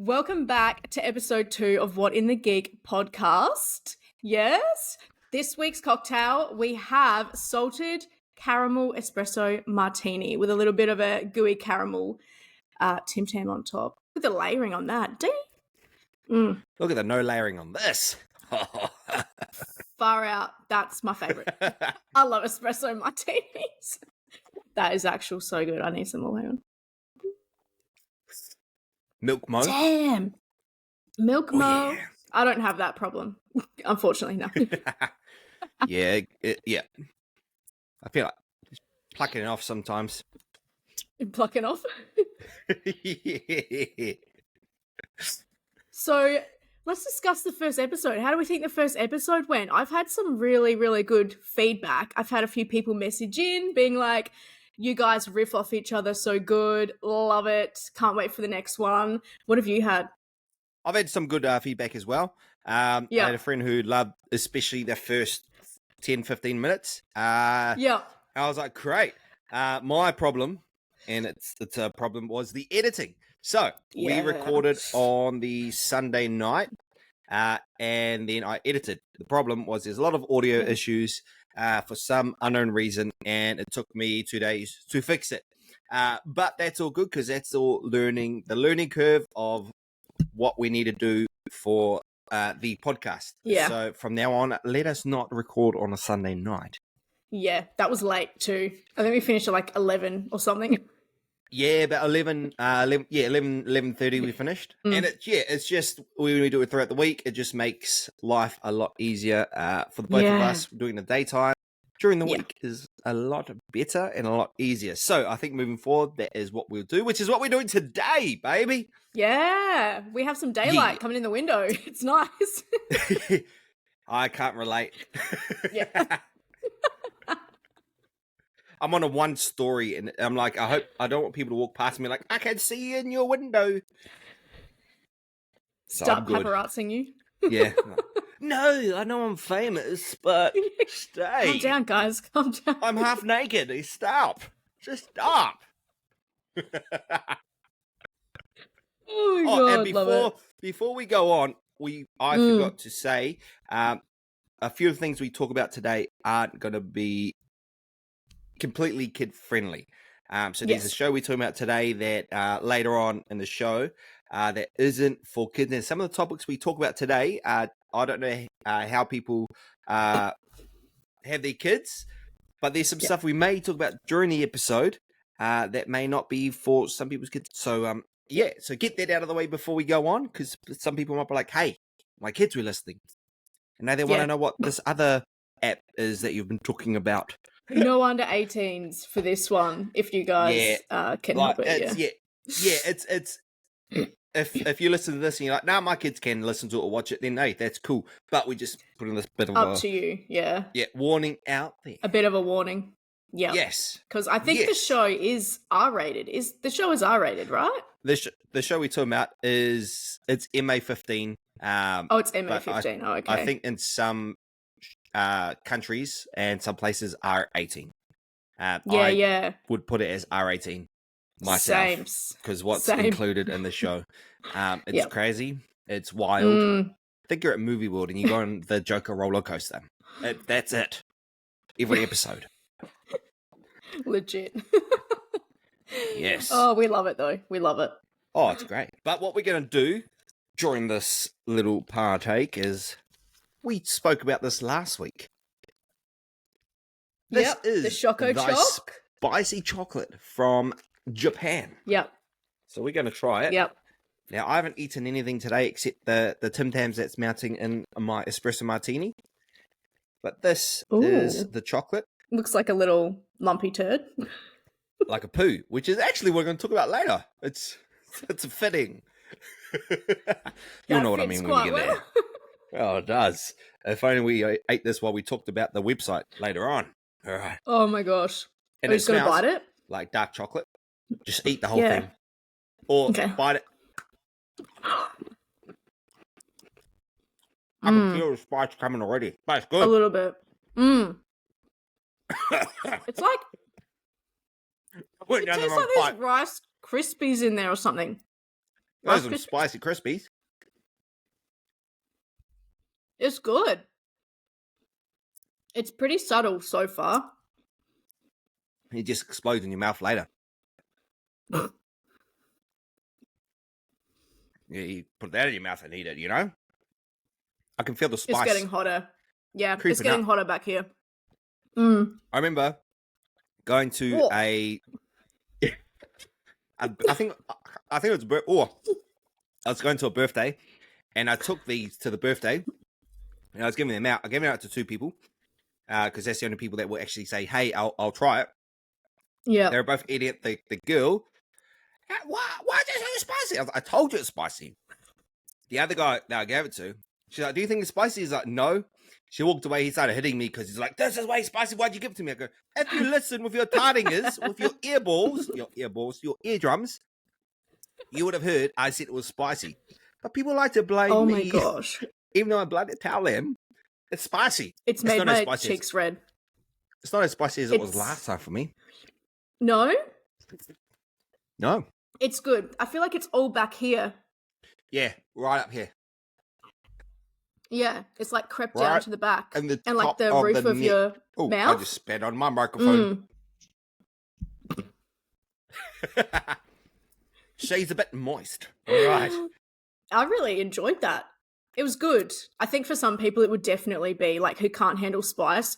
Welcome back to episode 2 of What in the Geek podcast. Yes, this week's cocktail, we have salted caramel espresso martini with a little bit of a gooey caramel Tim Tam on top. With the layering on that. Look at the no layering on this. Far out. That's my favourite. I love espresso martinis. That is actually so good. I need some more. Hang on. Milk mo. Damn. Milk mo. Yeah. I don't have that problem. Unfortunately, no. yeah. I feel like just plucking it off sometimes. Plucking off. Yeah. So let's discuss the first episode. How do we think the first episode went? I've had some really, really good feedback. I've had a few people message in being like, you guys riff off each other so good. Love it. Can't wait for the next one. What have you had? I've had some good feedback as well. I had a friend who loved especially the first 10, 15 minutes. Yeah. I was like, great. My problem, and it's a problem, was the editing. So we recorded on the Sunday night, and then I edited. The problem was there's a lot of audio issues for some unknown reason, and it took me 2 days to fix it. But that's all good because that's all the learning curve of what we need to do for the podcast. Yeah. So from now on, let us not record on a Sunday night. Yeah, that was late too. I think we finished at like 11 or something. Yeah, about 11:30 we finished. And it's just, when we do it throughout the week, it just makes life a lot easier for the both of us doing the daytime. During the week is a lot better and a lot easier. So I think moving forward, that is what we'll do, which is what we're doing today, baby. Yeah, we have some daylight coming in the window. It's nice. I can't relate. Yeah. I'm on a one story and I'm like, I don't want people to walk past me like, I can see you in your window. So Start paparazzing you. Yeah. No, I know I'm famous, but stay. Calm down, guys. Calm down. I'm half naked. Stop. Just stop. Oh my God, and love it. before we go on, I forgot to say, a few of the things we talk about today aren't going to be completely kid friendly. So there's a show we're talking about today that later on in the show that isn't for kids. And some of the topics we talk about today, I don't know how people have their kids, but there's some stuff we may talk about during the episode that may not be for some people's kids. So so get that out of the way before we go on, because some people might be like, hey, my kids were listening. And now they want to know what this other app is that you've been talking about. No under 18s for this one, if you guys can help it. It's if you listen to this and you're like, nah, my kids can listen to it or watch it, then hey, that's cool. But we just put in this bit of up to you, warning out there. A bit of a warning. Yeah. Yes. Because I think the show is R-rated. The show is R-rated, right? The show we're talking about it's MA15. It's MA15. Okay. I think in some countries and some places R18. I would put it as R18 myself because what's included in the show. It's crazy. It's wild. I think you're at Movie World and you go on the Joker roller coaster. That's it. Every episode. Legit. Yes. Oh, we love it though. We love it. Oh, it's great. But what we're going to do during this little partake is, we spoke about this last week. This is the Choco Choc. Spicy chocolate from Japan. Yep. So we're going to try it. Yep. Now, I haven't eaten anything today except the Tim Tams that's mounting in my espresso martini. But this is the chocolate. Looks like a little lumpy turd. Like a poo, which is actually what we're going to talk about later. It's fitting. You'll know what I mean when we get there. Oh, it does. If only we ate this while we talked about the website later on. All right. Oh my gosh. And are you just going to bite it? Like dark chocolate. Just eat the whole thing. Or bite it. I can feel the spice coming already. But it's good. A little bit. It's like... It tastes like there's Rice Krispies in there or something. Those are some spicy Crispies. It's good. It's pretty subtle so far. It just explodes in your mouth later. Yeah, you put that in your mouth and eat it, you know? I can feel the spice. It's getting hotter. Yeah, Creeping it's getting up. hotter back here. I remember going to I think it was I was going to a birthday, and I took these to the birthday, and I was giving them out. I gave them out to 2 people, because that's the only people that will actually say, "Hey, I'll try it." Yeah, they were both eating it. The girl, why is it so spicy? I told you it's spicy. The other guy that I gave it to, she's like, "Do you think it's spicy?" He's like, "No." She walked away. He started hitting me because he's like, "This is way spicy. Why'd you give it to me?" I go, "If you listen with your tardingers, with your your eardrums, you would have heard I said it was spicy." But people like to blame me. Oh my gosh. Even though I bloody tell them, it's spicy. It's made my cheeks red. It's not as spicy as it was last time for me. No? No. It's good. I feel like it's all back here. Yeah, right up here. Yeah, it's like crept down to the back. And like the roof of your mouth. I just spat on my microphone. She's a bit moist. All right. I really enjoyed that. It was good. I think for some people it would definitely be like who can't handle spice,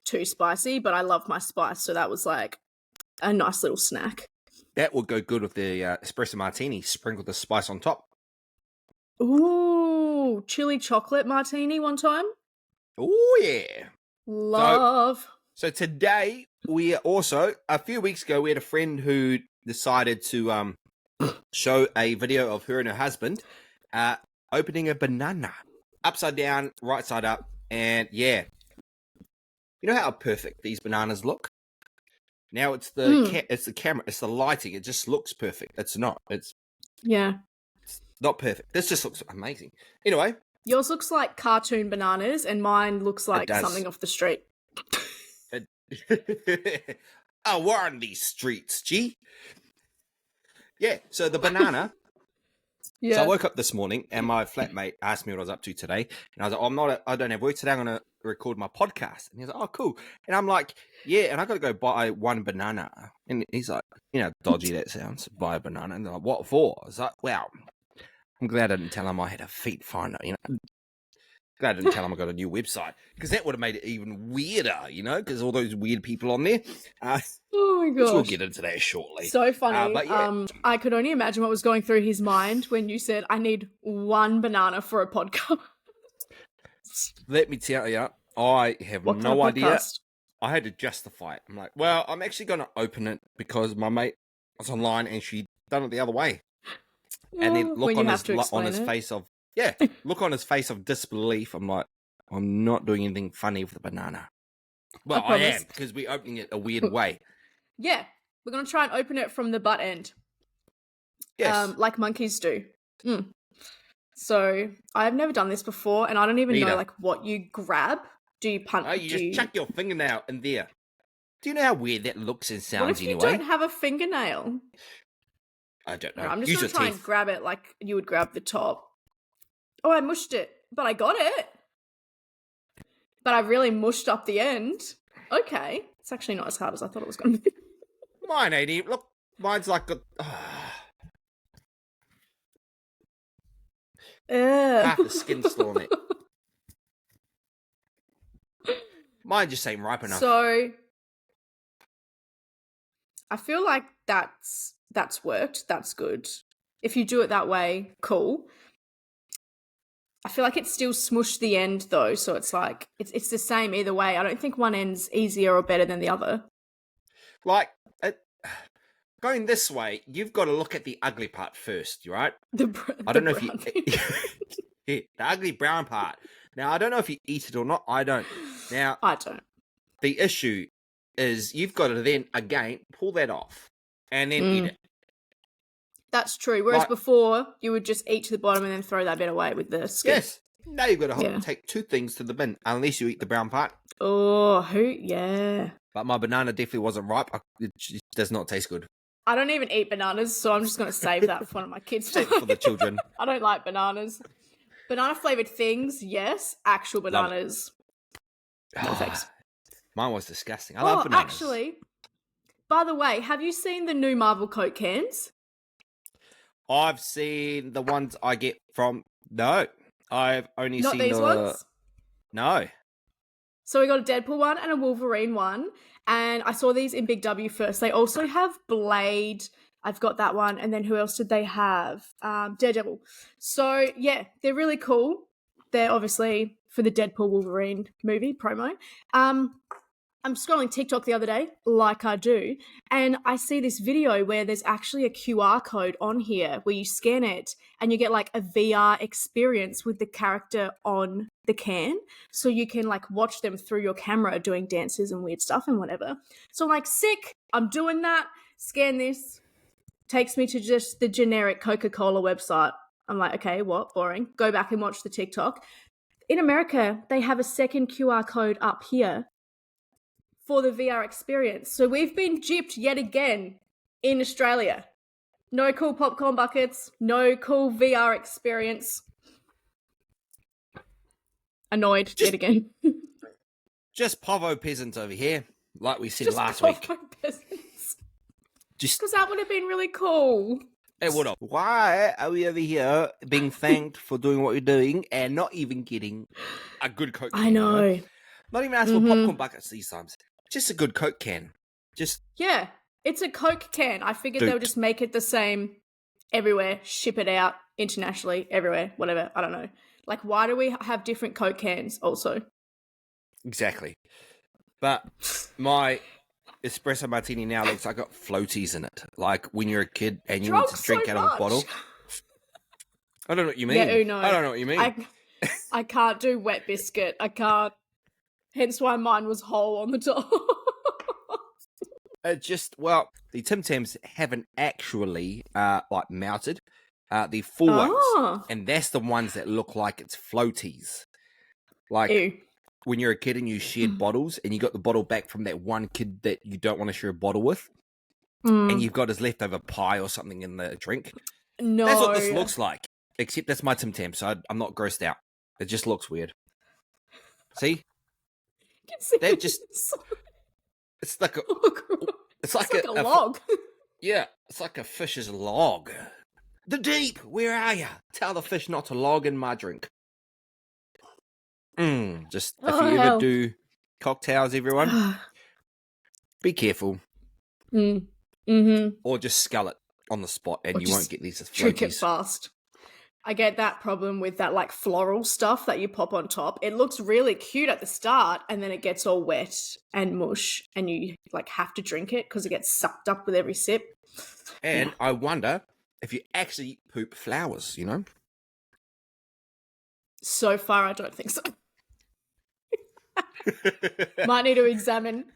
too spicy, but I love my spice, so that was like a nice little snack. That would go good with the espresso martini. Sprinkle the spice on top. Ooh, chili chocolate martini one time. Oh yeah. Love. So today we also, a few weeks ago, we had a friend who decided to show a video of her and her husband opening a banana upside down, right side up, and yeah, you know how perfect these bananas look. Now it's the camera, it's the lighting. It just looks perfect. It's not. It's not perfect. This just looks amazing. Anyway, yours looks like cartoon bananas, and mine looks like something off the street. Oh, we're on these streets, gee. Yeah, so the banana. Yeah. So I woke up this morning and my flatmate asked me what I was up to today. And I was like, I don't have work today. I'm going to record my podcast. And he's like, oh, cool. And I'm like, yeah, and I got to go buy one banana. And he's like, you know, dodgy that sounds, buy a banana. And they're like, what for? I was like, wow, I'm glad I didn't tell him I had a feet finder, you know. Glad I didn't tell him I got a new website, because that would have made it even weirder, you know, because all those weird people on there. Oh my gosh. We'll get into that shortly. So funny. I could only imagine what was going through his mind when you said, I need one banana for a podcast. Let me tell you, I have no idea. I had to justify it. I'm like, well, I'm actually going to open it because my mate was online and she done it the other way. And then look on his face of, look on his face of disbelief. I'm like, I'm not doing anything funny with the banana. Well, I am, because we're opening it a weird way. Yeah, we're going to try and open it from the butt end. Yes. Like monkeys do. So, I've never done this before, and I don't even know, like, what you grab. Do you punch? Oh, you just chuck your fingernail in there. Do you know how weird that looks and sounds what if you don't have a fingernail? I don't know. I'm just going to try and grab it like you would grab the top. Oh, I mushed it, but I got it. But I really mushed up the end. Okay. It's actually not as hard as I thought it was going to be. Mine ain't even. Look, mine's like half the skin's still on it. Mine just ain't ripe enough. So, I feel like that's worked. That's good. If you do it that way, cool. I feel like it's still smushed the end though, so it's like it's the same either way. I don't think one end's easier or better than the other. Like going this way, you've got to look at the ugly part first, right? I don't know if you the ugly brown part. Now I don't know if you eat it or not. I don't. Now I don't. The issue is you've got to then again pull that off and then eat it. That's true. Whereas before, you would just eat to the bottom and then throw that bit away with the skin. Yes. Now you've got to take 2 things to the bin, unless you eat the brown part. Oh, yeah. But my banana definitely wasn't ripe. It just does not taste good. I don't even eat bananas, so I'm just going to save that for one of my kids. Save it for the children. I don't like bananas. Banana flavored things, yes. Actual bananas. No thanks. Mine was disgusting. I love bananas. Actually, by the way, have you seen the new Marvel Coke cans? I've seen the ones I get from... No. I've only Not seen these ones? No. So we got a Deadpool one and a Wolverine one. And I saw these in Big W first. They also have Blade. I've got that one. And then who else did they have? Daredevil. So, yeah, they're really cool. They're obviously for the Deadpool Wolverine movie promo. I'm scrolling TikTok the other day, like I do, and I see this video where there's actually a QR code on here where you scan it and you get like a VR experience with the character on the can. So you can like watch them through your camera doing dances and weird stuff and whatever. So I'm like, sick, I'm doing that. Scan this. Takes me to just the generic Coca-Cola website. I'm like, okay, what? Boring. Go back and watch the TikTok. In America, they have a second QR code up here for the VR experience. So we've been gypped yet again in Australia. No cool popcorn buckets, no cool VR experience. Annoyed yet again. Just Povo peasants over here, like we said last week. Peasants. Just because that would have been really cool. It would have. Why are we over here being thanked for doing what you're doing and not even getting a good Coke can? I know. You know? Not even asking for popcorn buckets these times. Just a good Coke can. Yeah, it's a Coke can. I figured they would just make it the same everywhere, ship it out internationally, everywhere, whatever. I don't know. Like, why do we have different Coke cans also? Exactly. But my espresso martini now looks like got floaties in it. Like when you're a kid and you want to drink out of a bottle. I don't know what you mean. Yeah, no. I don't know what you mean. I can't do wet biscuit. I can't. Hence why mine was whole on the top. The Tim Tams haven't actually like melted. The full ones, and that's the ones that look like it's floaties. Like Ew. When you're a kid and you shared bottles, and you got the bottle back from that one kid that you don't want to share a bottle with, and you've got his leftover pie or something in the drink. No, that's what this looks like. Except that's my Tim Tam, so I'm not grossed out. It just looks weird. See? They're just. It's like a. It's like a log. Yeah, it's like a fish's log. The deep, where are you? Tell the fish not to log in my drink. Just if you ever do cocktails, everyone, be careful. Or just scull it on the spot, and you won't get these floaties. Drink it fast. I get that problem with that like floral stuff that you pop on top. It looks really cute at the start and then it gets all wet and mush and you like have to drink it because it gets sucked up with every sip. And I wonder if you actually poop flowers, you know? So far, I don't think so. Might need to examine.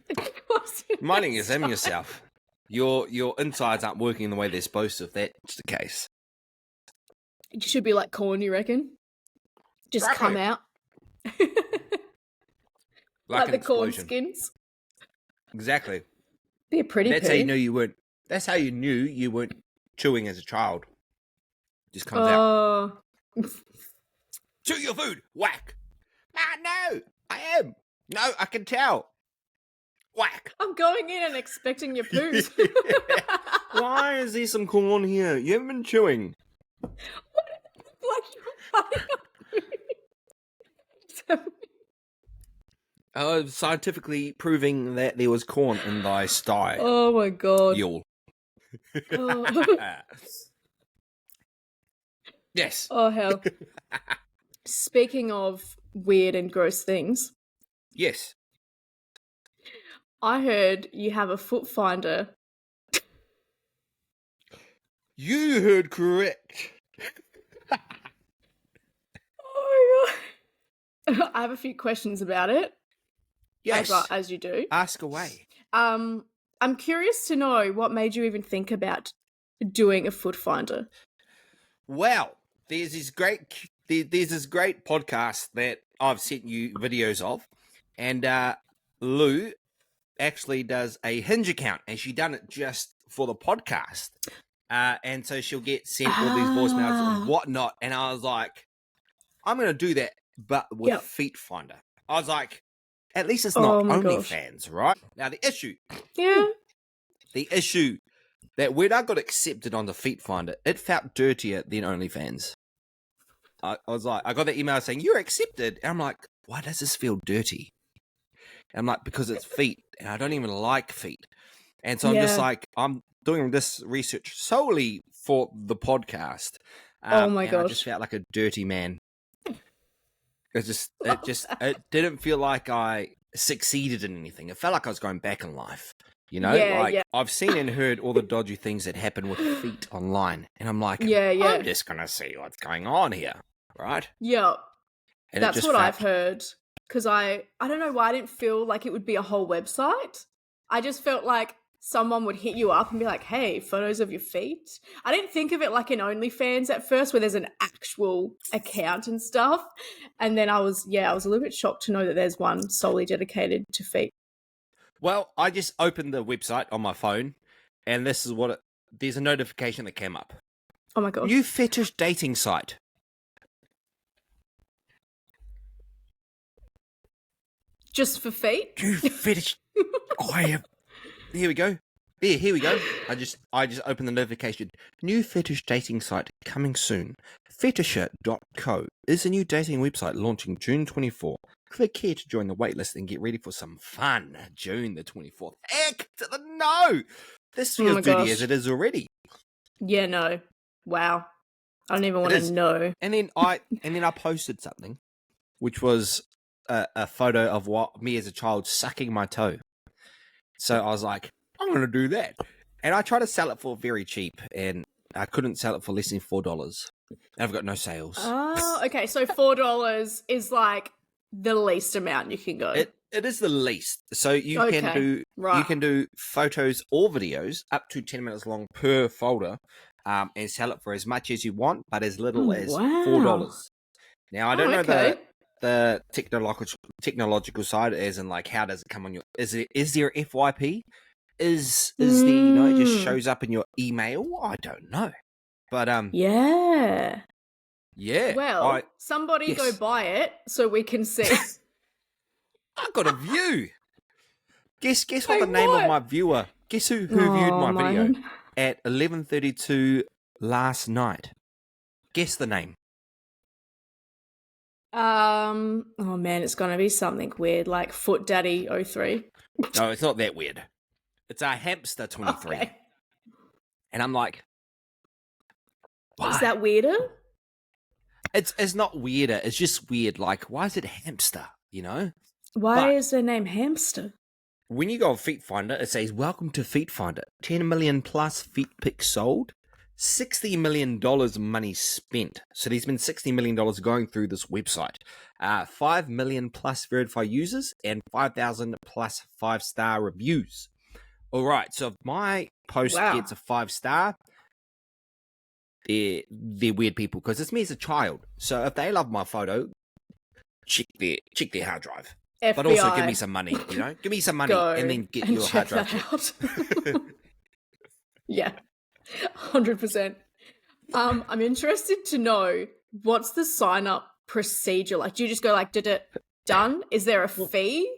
Might need to examine yourself. Your insides aren't working the way they're supposed to if that's the case. It should be like corn, you reckon? Just come out. like the corn skins. Exactly. Be a pretty That's how you knew you weren't. That's how you knew you weren't chewing as a child. Just comes out. Chew your food. Whack. No, I am. No, I can tell. Whack. I'm going in and expecting your poos. Why is there some corn here? You haven't been chewing. Scientifically proving that there was corn in thy sty. Oh my god. Yule. Yes. Oh hell. Speaking of weird and gross things. Yes. I heard you have a foot finder. You heard correct. Oh my god. I have a few questions about it. Yes. As you do. Ask away. I'm curious to know what made you even think about doing a foot finder. Well, there's this great podcast that I've sent you videos of, and Lou actually does a Hinge account, and she done it just for the podcast. And so she'll get sent all these voicemails and whatnot. And I was like, I'm going to do that, but with Feet Finder. I was like, at least it's not OnlyFans, right? Now, the issue that when I got accepted on the Feet Finder, it felt dirtier than OnlyFans. I was like, I got the email saying, you're accepted. And I'm like, why does this feel dirty? And I'm like, because it's feet, and I don't even like feet. And so I'm just like, I'm doing this research solely for the podcast. Oh my gosh. I just felt like a dirty man. It didn't feel like I succeeded in anything. It felt like I was going back in life. You know, I've seen and heard all the dodgy things that happen with feet online. And I'm like, I'm just going to see what's going on here. Right? Yeah. And that's what I've heard. Because I don't know why I didn't feel like it would be a whole website. I just felt like someone would hit you up and be like, hey, photos of your feet. I didn't think of it like an OnlyFans at first where there's an actual account and stuff. And then I was a little bit shocked to know that there's one solely dedicated to feet. Well, I just opened the website on my phone and this is there's a notification that came up. Oh my gosh. New fetish dating site. Just for feet? New fetish. Here we go. Here we go. I just opened the notification. New fetish dating site coming soon. Fetisher.co is a new dating website launching June 24. Click here to join the waitlist and get ready for some fun. June the 24th. Heck to the no! This feels dirty as it is already. Yeah, no. Wow. I don't even want to know. And then I posted something, which was a photo of me as a child sucking my toe. So I was like, I'm going to do that. And I tried to sell it for very cheap, and I couldn't sell it for less than $4. I've got no sales. Oh, okay. So $4 is like the least amount you can go. It is the least. So you can do photos or videos up to 10 minutes long per folder, and sell it for as much as you want, but as little as $4. Now I don't know the technological side, as in like how does it come on your? Is there FYP? Is the it just shows up in your email? I don't know, but yeah. Well, somebody yes. go buy it so we can see. I got a view. Guess what the name of my viewer? Guess who viewed my video at 11:32 last night? Guess the name. Oh man, it's gonna be something weird like Foot Daddy 03. No, it's not that weird. It's a hamster 23. Okay. And I'm like, why? Is that weirder? It's not weirder. It's just weird. Like, why is it hamster? You know? Why is their name hamster? When you go on Feet Finder, it says, welcome to Feet Finder. 10 million plus feet pics sold. $60 million money spent. So there's been $60 million going through this website. 5 million plus verified users and 5,000 plus 5-star reviews. All right. So if my post gets a 5-star, they're weird people because it's me as a child. So if they love my photo, check their hard drive. FBI. But also give me some money, you know? Give me some money and then get your hard drive checked. Yeah. 100%. I'm interested to know, what's the sign up procedure like? Do you just go like, did it done? Is there a fee?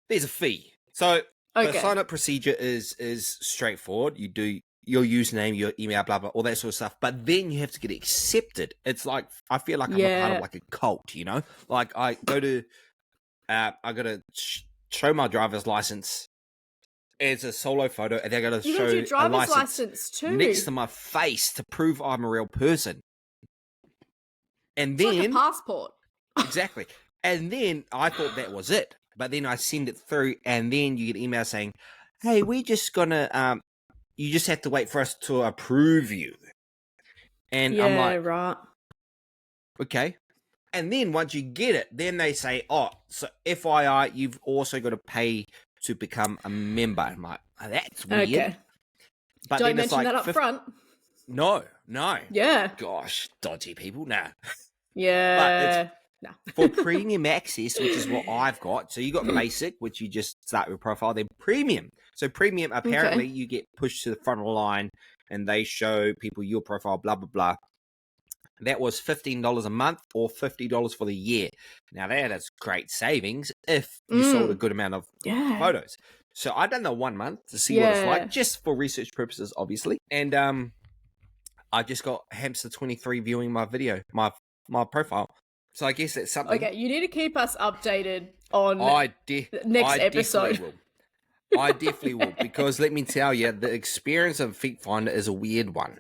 There's a fee. So the sign up procedure is straightforward. You do your username, your email, blah blah, all that sort of stuff. But then you have to get accepted. It's like, I feel like I'm a part of like a cult, you know? Like I go to I gotta show my driver's license as a solo photo, and they're going to show your driver's a license too next to my face to prove I'm a real person. And then like a passport. Exactly. And then I thought that was it, but then I send it through, and then you get email saying, "Hey, we're just gonna you just have to wait for us to approve you." And I'm like, right. Okay. And then once you get it, then they say, "Oh, so FYI, you've also got to pay to become a member." I'm like, oh, that's weird. Okay. But don't mention that up front. No. Yeah. Gosh, dodgy people. Nah. Yeah. But for premium access, which is what I've got. So you got basic, which you just start your profile, then premium. So premium, apparently, you get pushed to the front of the line, and they show people your profile, blah blah blah. That was $15 a month or $50 for the year. Now that is great savings if you sold a good amount of photos. So I done the 1 month to see what it's like, just for research purposes, obviously. And I just got Hamster23 viewing my video, my profile. So I guess that's something. Okay, you need to keep us updated on next episode. Definitely will. I definitely will, because let me tell you, the experience of Feet Finder is a weird one.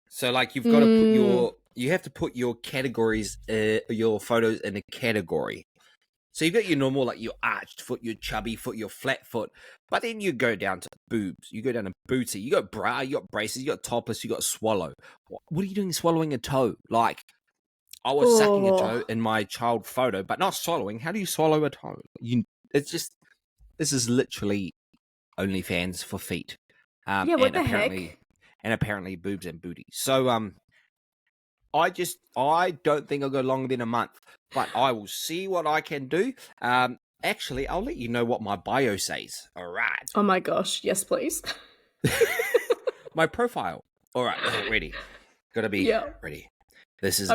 So like you've got to put your categories, your photos in a category. So you've got your normal, like your arched foot, your chubby foot, your flat foot, but then you go down to boobs, you go down to booty, you got bra, you got braces, you got topless, you got swallow. What are you doing swallowing a toe? Like, I was sucking a toe in my child photo, but not swallowing. How do you swallow a toe? This is literally OnlyFans for feet. What the heck? And apparently boobs and booty. So, I don't think I'll go longer than a month, but I will see what I can do. Actually, I'll let you know what my bio says. All right. Oh my gosh. Yes, please. My profile. All right. Ready. Gotta be ready. This is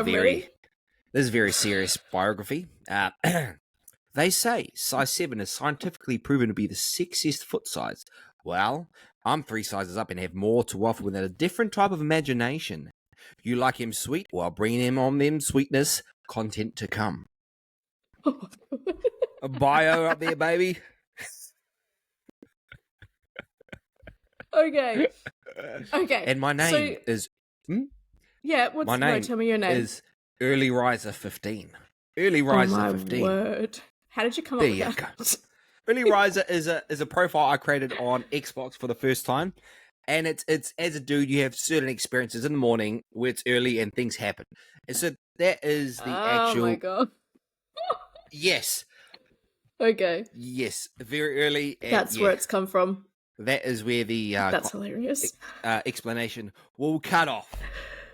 very serious biography. They say size 7 is scientifically proven to be the sexiest foot size. Well, I'm 3 sizes up and have more to offer with a different type of imagination. You like him sweet? Well, bring him on them sweetness. Content to come. A bio up there, baby. Okay. And my name is... Yeah, my name tell me your name. Is Early Riser 15. Early Riser 15. Oh my word. How did you come up with that? Early Riser is a profile I created on Xbox for the first time. And it's as a dude, you have certain experiences in the morning where it's early and things happen. And so that is the actual... Oh my god. Yes. Okay. Yes, very early. And that's where it's come from. That is where the... that's hilarious. Explanation will cut off.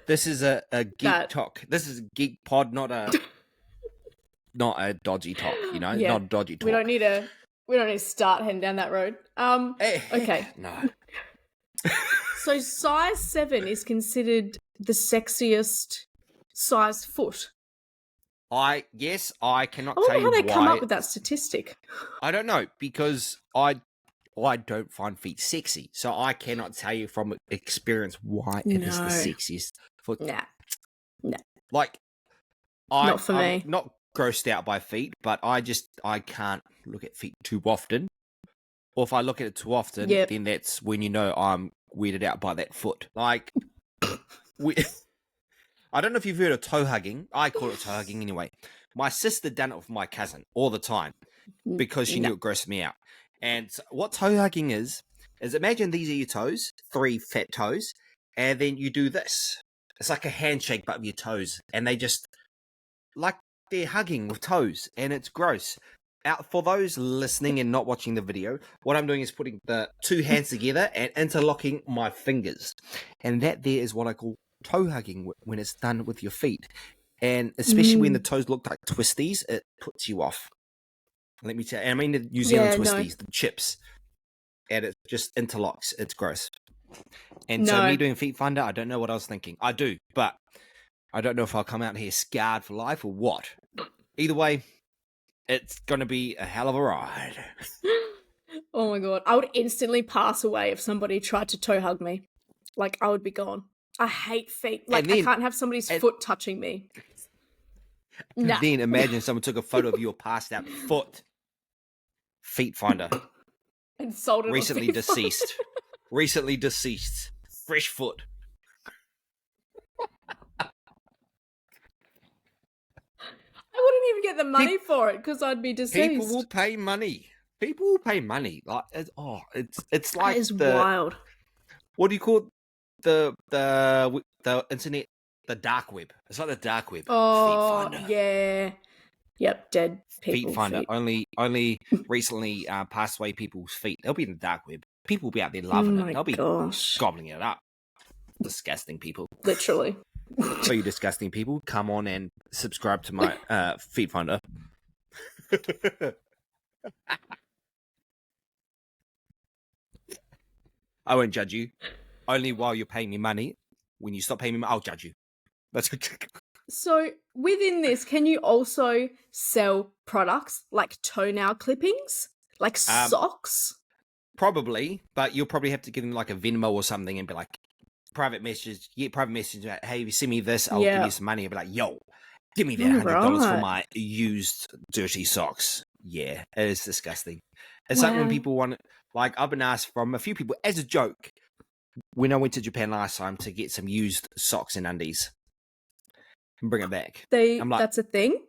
This is a geek talk. This is a geek pod, not a dodgy talk, you know? Not a dodgy talk. We don't need to start heading down that road. Okay. No. So size 7 is considered the sexiest size foot. I cannot tell you why. I wonder how they come up with that statistic. I don't know, because I don't find feet sexy, so I cannot tell you from experience why it is the sexiest foot. No. Like, not for me. I'm not grossed out by feet, but I can't look at feet too often. Or if I look at it too often, then that's when you know I'm weirded out by that foot. Like, I don't know if you've heard of toe hugging. I call it toe hugging anyway. My sister done it with my cousin all the time because she knew it grossed me out. And what toe hugging is imagine these are your toes, 3 fat toes, and then you do this. It's like a handshake but with your toes. And they just, like they're hugging with toes, and it's gross. Out for those listening and not watching the video, what I'm doing is putting the 2 hands together and interlocking my fingers. And that there is what I call toe hugging when it's done with your feet. And especially when the toes look like twisties, it puts you off. Let me tell you. I mean the New Zealand twisties, the chips. And it just interlocks. It's gross. And so me doing Feet Finder, I don't know what I was thinking. I do, but I don't know if I'll come out here scarred for life or what. Either way, it's going to be a hell of a ride. Oh my god. I would instantly pass away if somebody tried to toe hug me. Like, I would be gone. I hate feet. Like, I can't have somebody's foot touching me. No. Then imagine someone took a photo of your passed out foot. Feet Finder. And sold it recently deceased. Recently deceased. Fresh foot. I wouldn't even get the money for it because I'd be deceased. People will pay money. People will pay money. Like, it's like that is wild. What do you call the internet? The dark web. It's like the dark web. Oh, Feet Finder. Yeah. Yep, dead people. Feet Finder. Only recently passed away people's feet. They'll be in the dark web. People will be out there loving it. They'll be gobbling it up. Disgusting people. Literally. So you disgusting people, come on and subscribe to my Feet Finder. I won't judge you. Only while you're paying me money. When you stop paying me money, I'll judge you. That's So within this, can you also sell products like toenail clippings, like socks? Probably, but you'll probably have to give them like a Venmo or something and be like, private message, hey, if you send me this, I'll give you some money. I'll be like, yo, give me that $100 for my used dirty socks. Yeah, it is disgusting. It's like when people want, like I've been asked from a few people as a joke when I went to Japan last time to get some used socks and undies and bring it back. I'm like, that's a thing?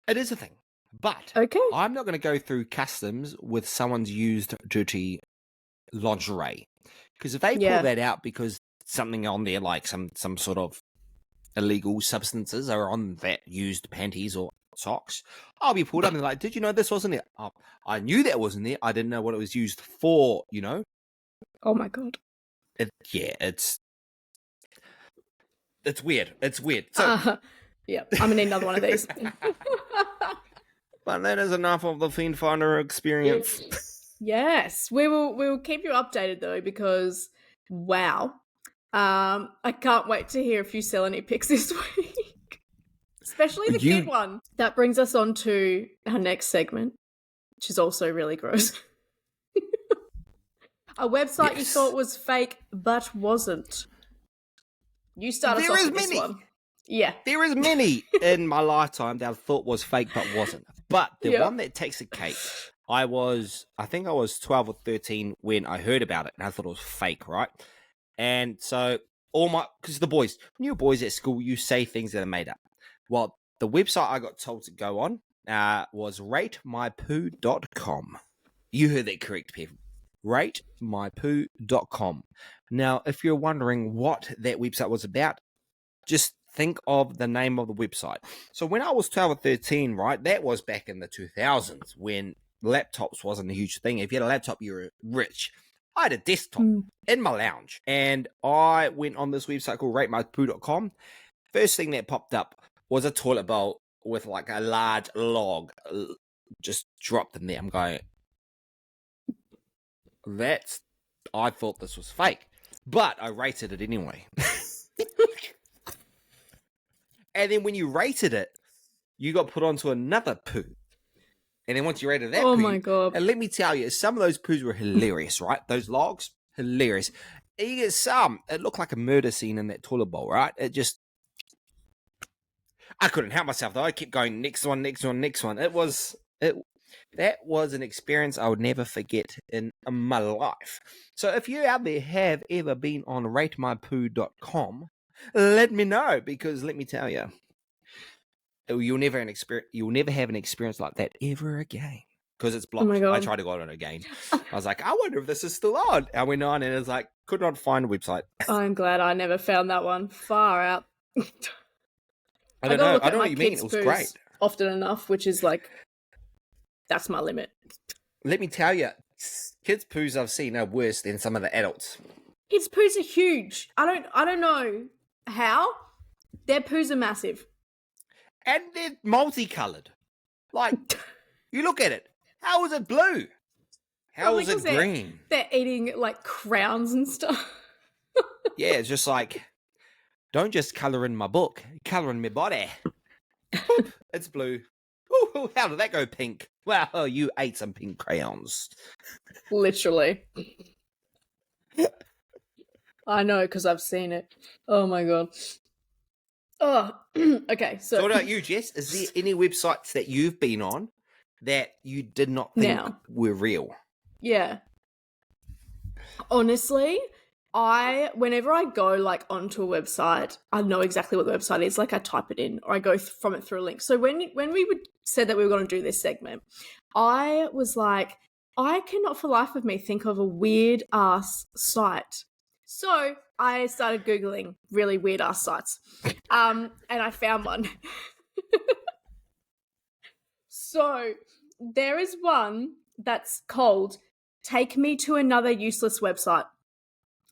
It is a thing. But I'm not going to go through customs with someone's used dirty lingerie. Because if they pull that out because something on there, like some sort of illegal substances are on that used panties or socks, I'll be pulled up and like, did you know this wasn't there? Oh, I knew that wasn't there. I didn't know what it was used for, you know? Oh my God. It's weird. It's weird. So, yeah, I'm going to need another one of these. But that is enough of the Fiend Finder experience. Yes, we will keep you updated though, because wow, I can't wait to hear if you sell any pics this week, especially the kid one. That brings us on to our next segment, which is also really gross. A website you thought was fake but wasn't. You start us off with this one. Yeah, there is many in my lifetime that I thought was fake but wasn't. But the one that takes a cake, I think I was 12 or 13 when I heard about it, and I thought it was fake, right? And so because when you're boys at school, you say things that are made up. Well, the website I got told to go on was ratemypoo.com. You heard that correct, people. Ratemypoo.com. Now, if you're wondering what that website was about, just think of the name of the website. So when I was 12 or 13, right, that was back in the 2000s when laptops wasn't a huge thing. If you had a laptop, you were rich. I had a desktop in my lounge, and I went on this website called ratemypoo.com. First thing that popped up was a toilet bowl with like a large log just dropped in there. I'm going, I thought this was fake, but I rated it anyway. And then when you rated it, you got put onto another poo. And then once you rated that poo, my God. And let me tell you, some of those poos were hilarious, right? Those logs, hilarious. And you get some, it looked like a murder scene in that toilet bowl, right? I couldn't help myself though. I kept going, next one. That was an experience I would never forget in my life. So if you out there have ever been on ratemypoo.com, let me know, because let me tell you, you'll never have an experience like that ever again, because it's blocked. I tried to go on it again. I was like, I wonder if this is still on. I went on and it's like, could not find a website. I'm glad I never found that one. Far out. I don't know what you mean. It was great. Often enough, which is like, that's my limit. Let me tell you, kids' poos I've seen are worse than some of the adults. Kids' poos are huge. I don't know how. Their poos are massive. And they're multicolored. Like, you look at it. How is it blue? How is it green? They're eating like crowns and stuff. Yeah, it's just like, don't just colour in my book. Colour in my body. Boop, it's blue. Ooh, how did that go pink? Well, you ate some pink crayons. Literally. I know, because I've seen it. Oh my God. Oh, okay. So what about you, Jess? Is there any websites that you've been on that you did not think were real? Yeah. Honestly, whenever I go like onto a website, I know exactly what the website is. Like I type it in or I go from it through a link. So when we said that we were going to do this segment, I was like, I cannot for life of me think of a weird ass site. So I started Googling really weird ass sites, and I found one. So there is one that's called Take Me to Another Useless Website.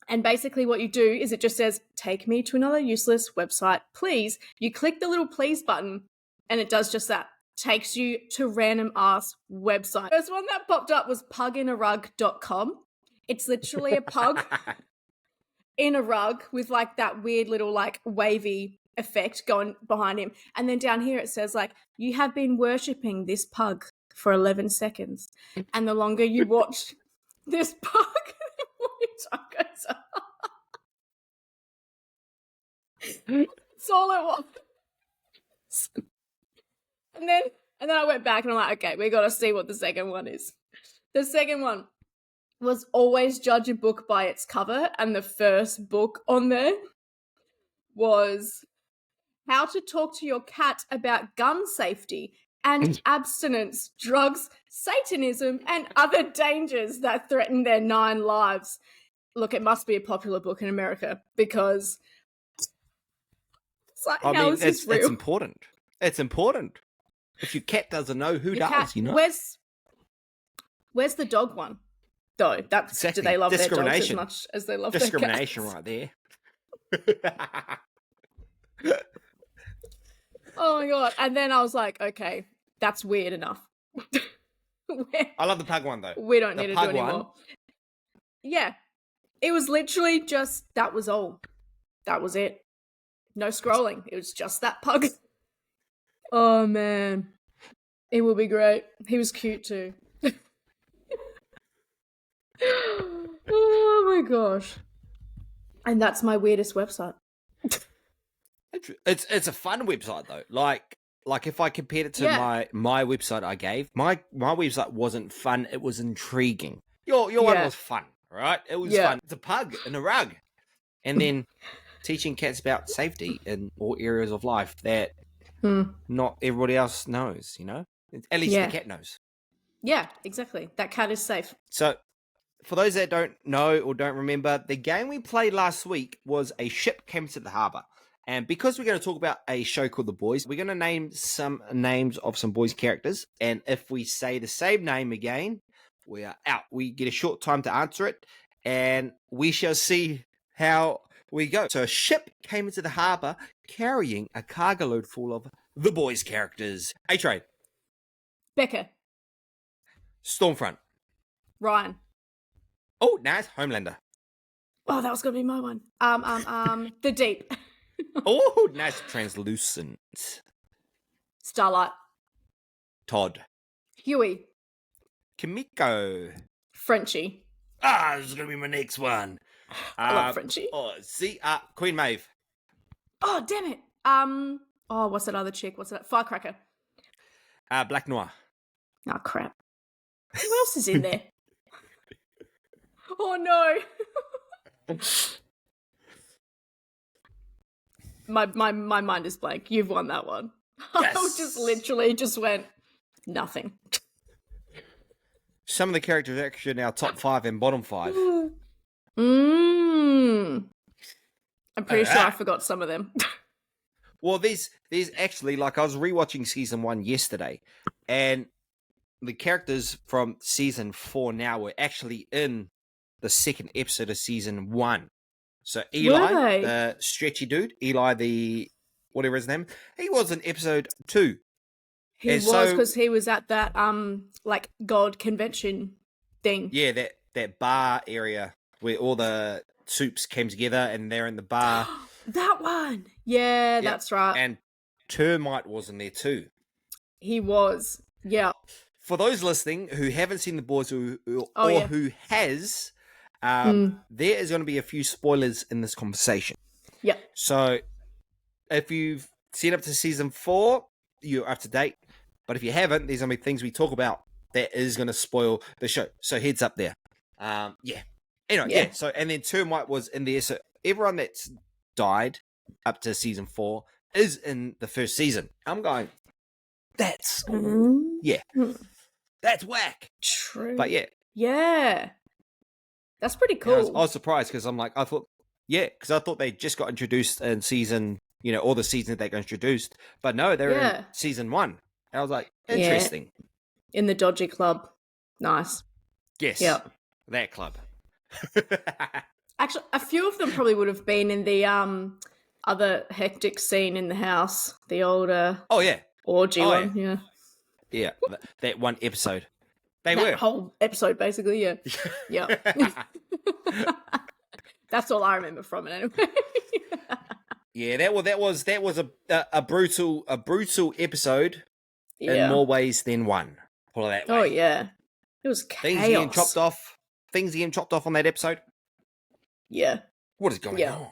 And basically what you do is it just says, take me to another useless website, please. You click the little please button and it does just that. Takes you to random ass website. First one that popped up was puginarug.com. It's literally a pug in a rug with like that weird little like wavy effect going behind him. And then down here it says like, you have been worshipping this pug for 11 seconds. And the longer you watch this pug, the more your time goes up. That's all it was. And then I went back and I'm like, okay, we got to see what the second one is. The second one was always judge a book by its cover, and the first book on there was How to Talk to Your Cat About Gun Safety and Abstinence, Drugs, Satanism, and Other Dangers That Threaten Their 9 Lives. Look, it must be a popular book in America because it's like, it's important. It's important. If your cat doesn't know, who does? Cat, you know. Where's the dog one? Though that's exactly. Do they love their dogs as much as they love their cats? Discrimination right there. Oh my god! And then I was like, okay, that's weird enough. I love the pug one though. We don't need to do anymore. Yeah, it was literally just that was all. That was it. No scrolling. It was just that pug. Oh man, it will be great. He was cute too. Oh my gosh. And that's my weirdest website. It's a fun website though. Like if I compared it to my website I gave, my website wasn't fun, it was intriguing. Your one was fun, right? It was fun. It's a pug in a rug. And then teaching cats about safety in all areas of life that not everybody else knows, you know? At least the cat knows. Yeah, exactly. That cat is safe. So for those that don't know or don't remember, the game we played last week was a ship came to the harbour. And because we're going to talk about a show called The Boys, we're going to name some names of some boys' characters. And if we say the same name again, we are out. We get a short time to answer it. And we shall see how we go. So a ship came into the harbour carrying a cargo load full of The Boys' characters. A-Train. Becca. Stormfront. Ryan. Oh, nice. Homelander. Oh, that was going to be my one. The Deep. Oh, nice. Translucent. Starlight. Todd. Huey. Kimiko. Frenchie. This is going to be my next one. I love Frenchie. Queen Maeve. Oh, damn it. What's that other chick? What's that? Firecracker. Black Noir. Oh, crap. Who else is in there? Oh, no. My mind is blank. You've won that one. Yes. I just literally just went nothing. Some of the characters are actually in our top 5 and bottom 5. I'm pretty sure I forgot some of them. Well, there's actually, like, I was rewatching season 1 yesterday, and the characters from season 4 now were actually in the second episode of season 1. So Eli, the stretchy dude, Eli the whatever his name, he was in episode 2. He was because he was at that like God convention thing. Yeah, that bar area where all the soups came together and they're in the bar. That one. Yeah, that's right. And Termite was in there too. He was. Yeah. For those listening who haven't seen The Boys who has, there is going to be a few spoilers in this conversation. Yeah. So if you've seen up to season 4, you're up to date. But if you haven't, there's going to be things we talk about that is going to spoil the show. So heads up there. Anyway, So, and then Termite was in there. So everyone that's died up to season 4 is in the first season. I'm going, that's whack. True. But yeah, that's pretty cool. I was surprised because I'm like, I thought they just got introduced in season, all the seasons that they got introduced. But no, they're in season 1. And I was like, interesting. Yeah. In the dodgy club. Nice. Yes. Yep. That club. Actually, a few of them probably would have been in the other hectic scene in the house. The older orgy one. Yeah. Yeah. That one episode. They that were. whole episode, basically. Yeah. Yeah. That's all I remember from it anyway. Yeah, that was a brutal episode in Yeah. more ways than one. Put it that way. Oh yeah. It was chaos. Things getting chopped off. Things getting chopped off on that episode. Yeah. What is going on?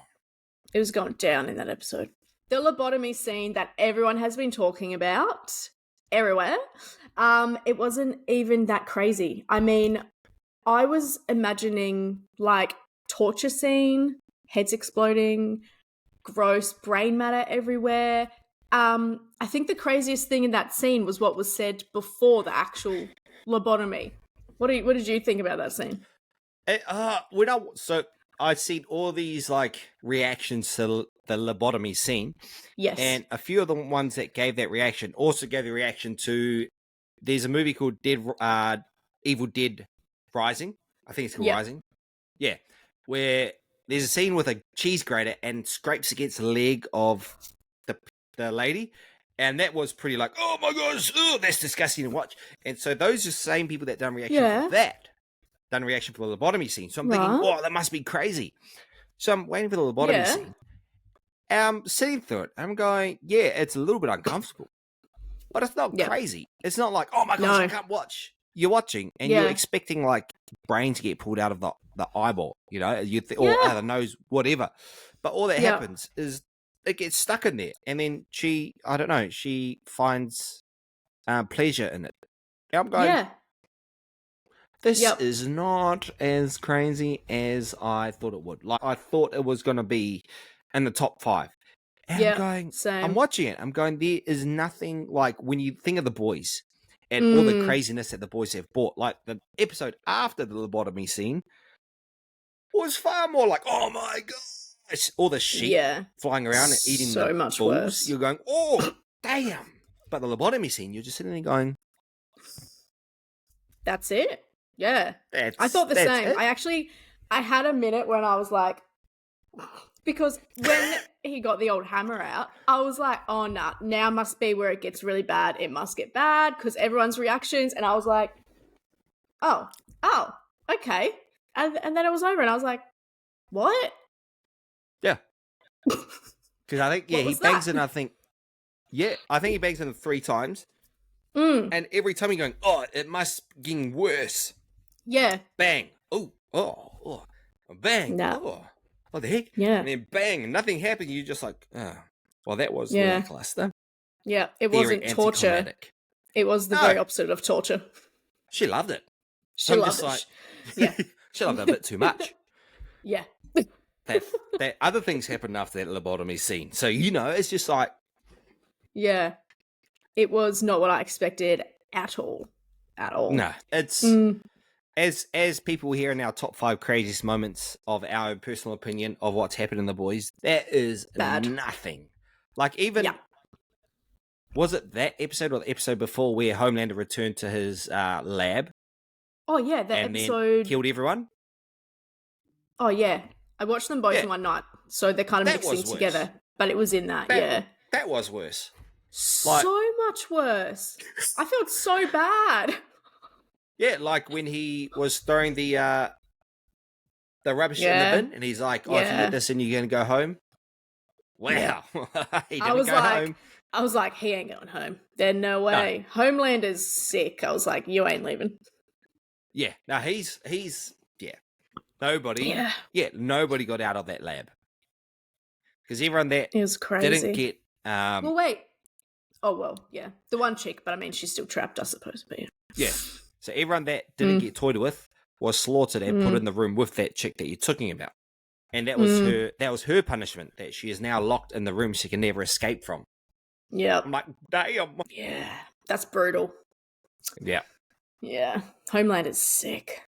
It was going down in that episode. The lobotomy scene that everyone has been talking about everywhere. It wasn't even that crazy. I mean, I was imagining like torture scene, heads exploding, gross brain matter everywhere. I think the craziest thing in that scene was what was said before the actual lobotomy. What did you think about that scene? So I've seen all these like reactions to the lobotomy scene. Yes. And a few of the ones that gave that reaction also gave the reaction to, there's a movie called Evil Dead Rising. I think it's called Rising. Yeah. Where there's a scene with a cheese grater and scrapes against the leg of the lady. And that was pretty like, oh my gosh, that's disgusting to watch. And so those are the same people that done reaction for that. Done reaction for the lobotomy scene. So I'm thinking, oh, that must be crazy. So I'm waiting for the lobotomy scene. I'm sitting through it. I'm going, yeah, it's a little bit uncomfortable. But it's not crazy. It's not like, oh my gosh, I can't watch. You're watching and you're expecting like brain to get pulled out of the eyeball, you know, or out of the nose, whatever. But all that happens is it gets stuck in there. And then she finds pleasure in it. And I'm going, this is not as crazy as I thought it would. Like, I thought it was going to be in the top 5. And I'm going, same. I'm watching it. I'm going, there is nothing like when you think of The Boys and all the craziness that The Boys have brought. Like, the episode after the lobotomy scene was far more like, oh my gosh, all the sheep flying around and eating so the much bulls. Worse. You're going, oh, damn. But the lobotomy scene, you're just sitting there going, that's it. Yeah. I thought the same. I had a minute when I was like, because when he got the old hammer out, I was like, oh, nah, now must be where it gets really bad. It must get bad because everyone's reactions. And I was like, oh, okay. And then it was over and I was like, what? Yeah. Because I think, he bangs it, I think he bangs it 3 times. And every time you're going, oh, it must getting worse. Yeah. Bang. Oh. Bang. Nah. Oh. What the heck? Yeah. And then bang, and nothing happened. You're just like, oh. Well, that was lackluster. Yeah. It wasn't torture. It was the very opposite of torture. She loved it. She loved it. She loved it a bit too much. Yeah. that other things happened after that lobotomy scene. So, it's just like. Yeah. It was not what I expected at all. No, it's as people here in our top 5 craziest moments of our own personal opinion of what's happened in The Boys. That is bad. Nothing. Like even was it that episode or the episode before where Homelander returned to his lab? Oh yeah, that and episode then killed everyone. Oh yeah, I watched them both in one night, so they're kind of mixing together. But it was in that. That was worse. So much worse. I felt so bad. Yeah, like when he was throwing the rubbish in the bin, and he's like, "Oh, if you get this in, you're gonna go home." Wow, he didn't go home. I was like, he ain't going home. There's no way. No. Homelander's sick. I was like, you ain't leaving. Yeah, no, he's nobody. Yeah, nobody got out of that lab because everyone that it was crazy. Didn't get. Well, wait. Oh well, yeah, the one chick, but I mean, she's still trapped, I suppose. But yeah. So everyone that didn't get toyed with was slaughtered and put in the room with that chick that you're talking about. And that was her punishment, that she is now locked in the room she can never escape from. Yeah. I'm like, damn. Yeah. That's brutal. Yeah. Yeah. Homelander's sick.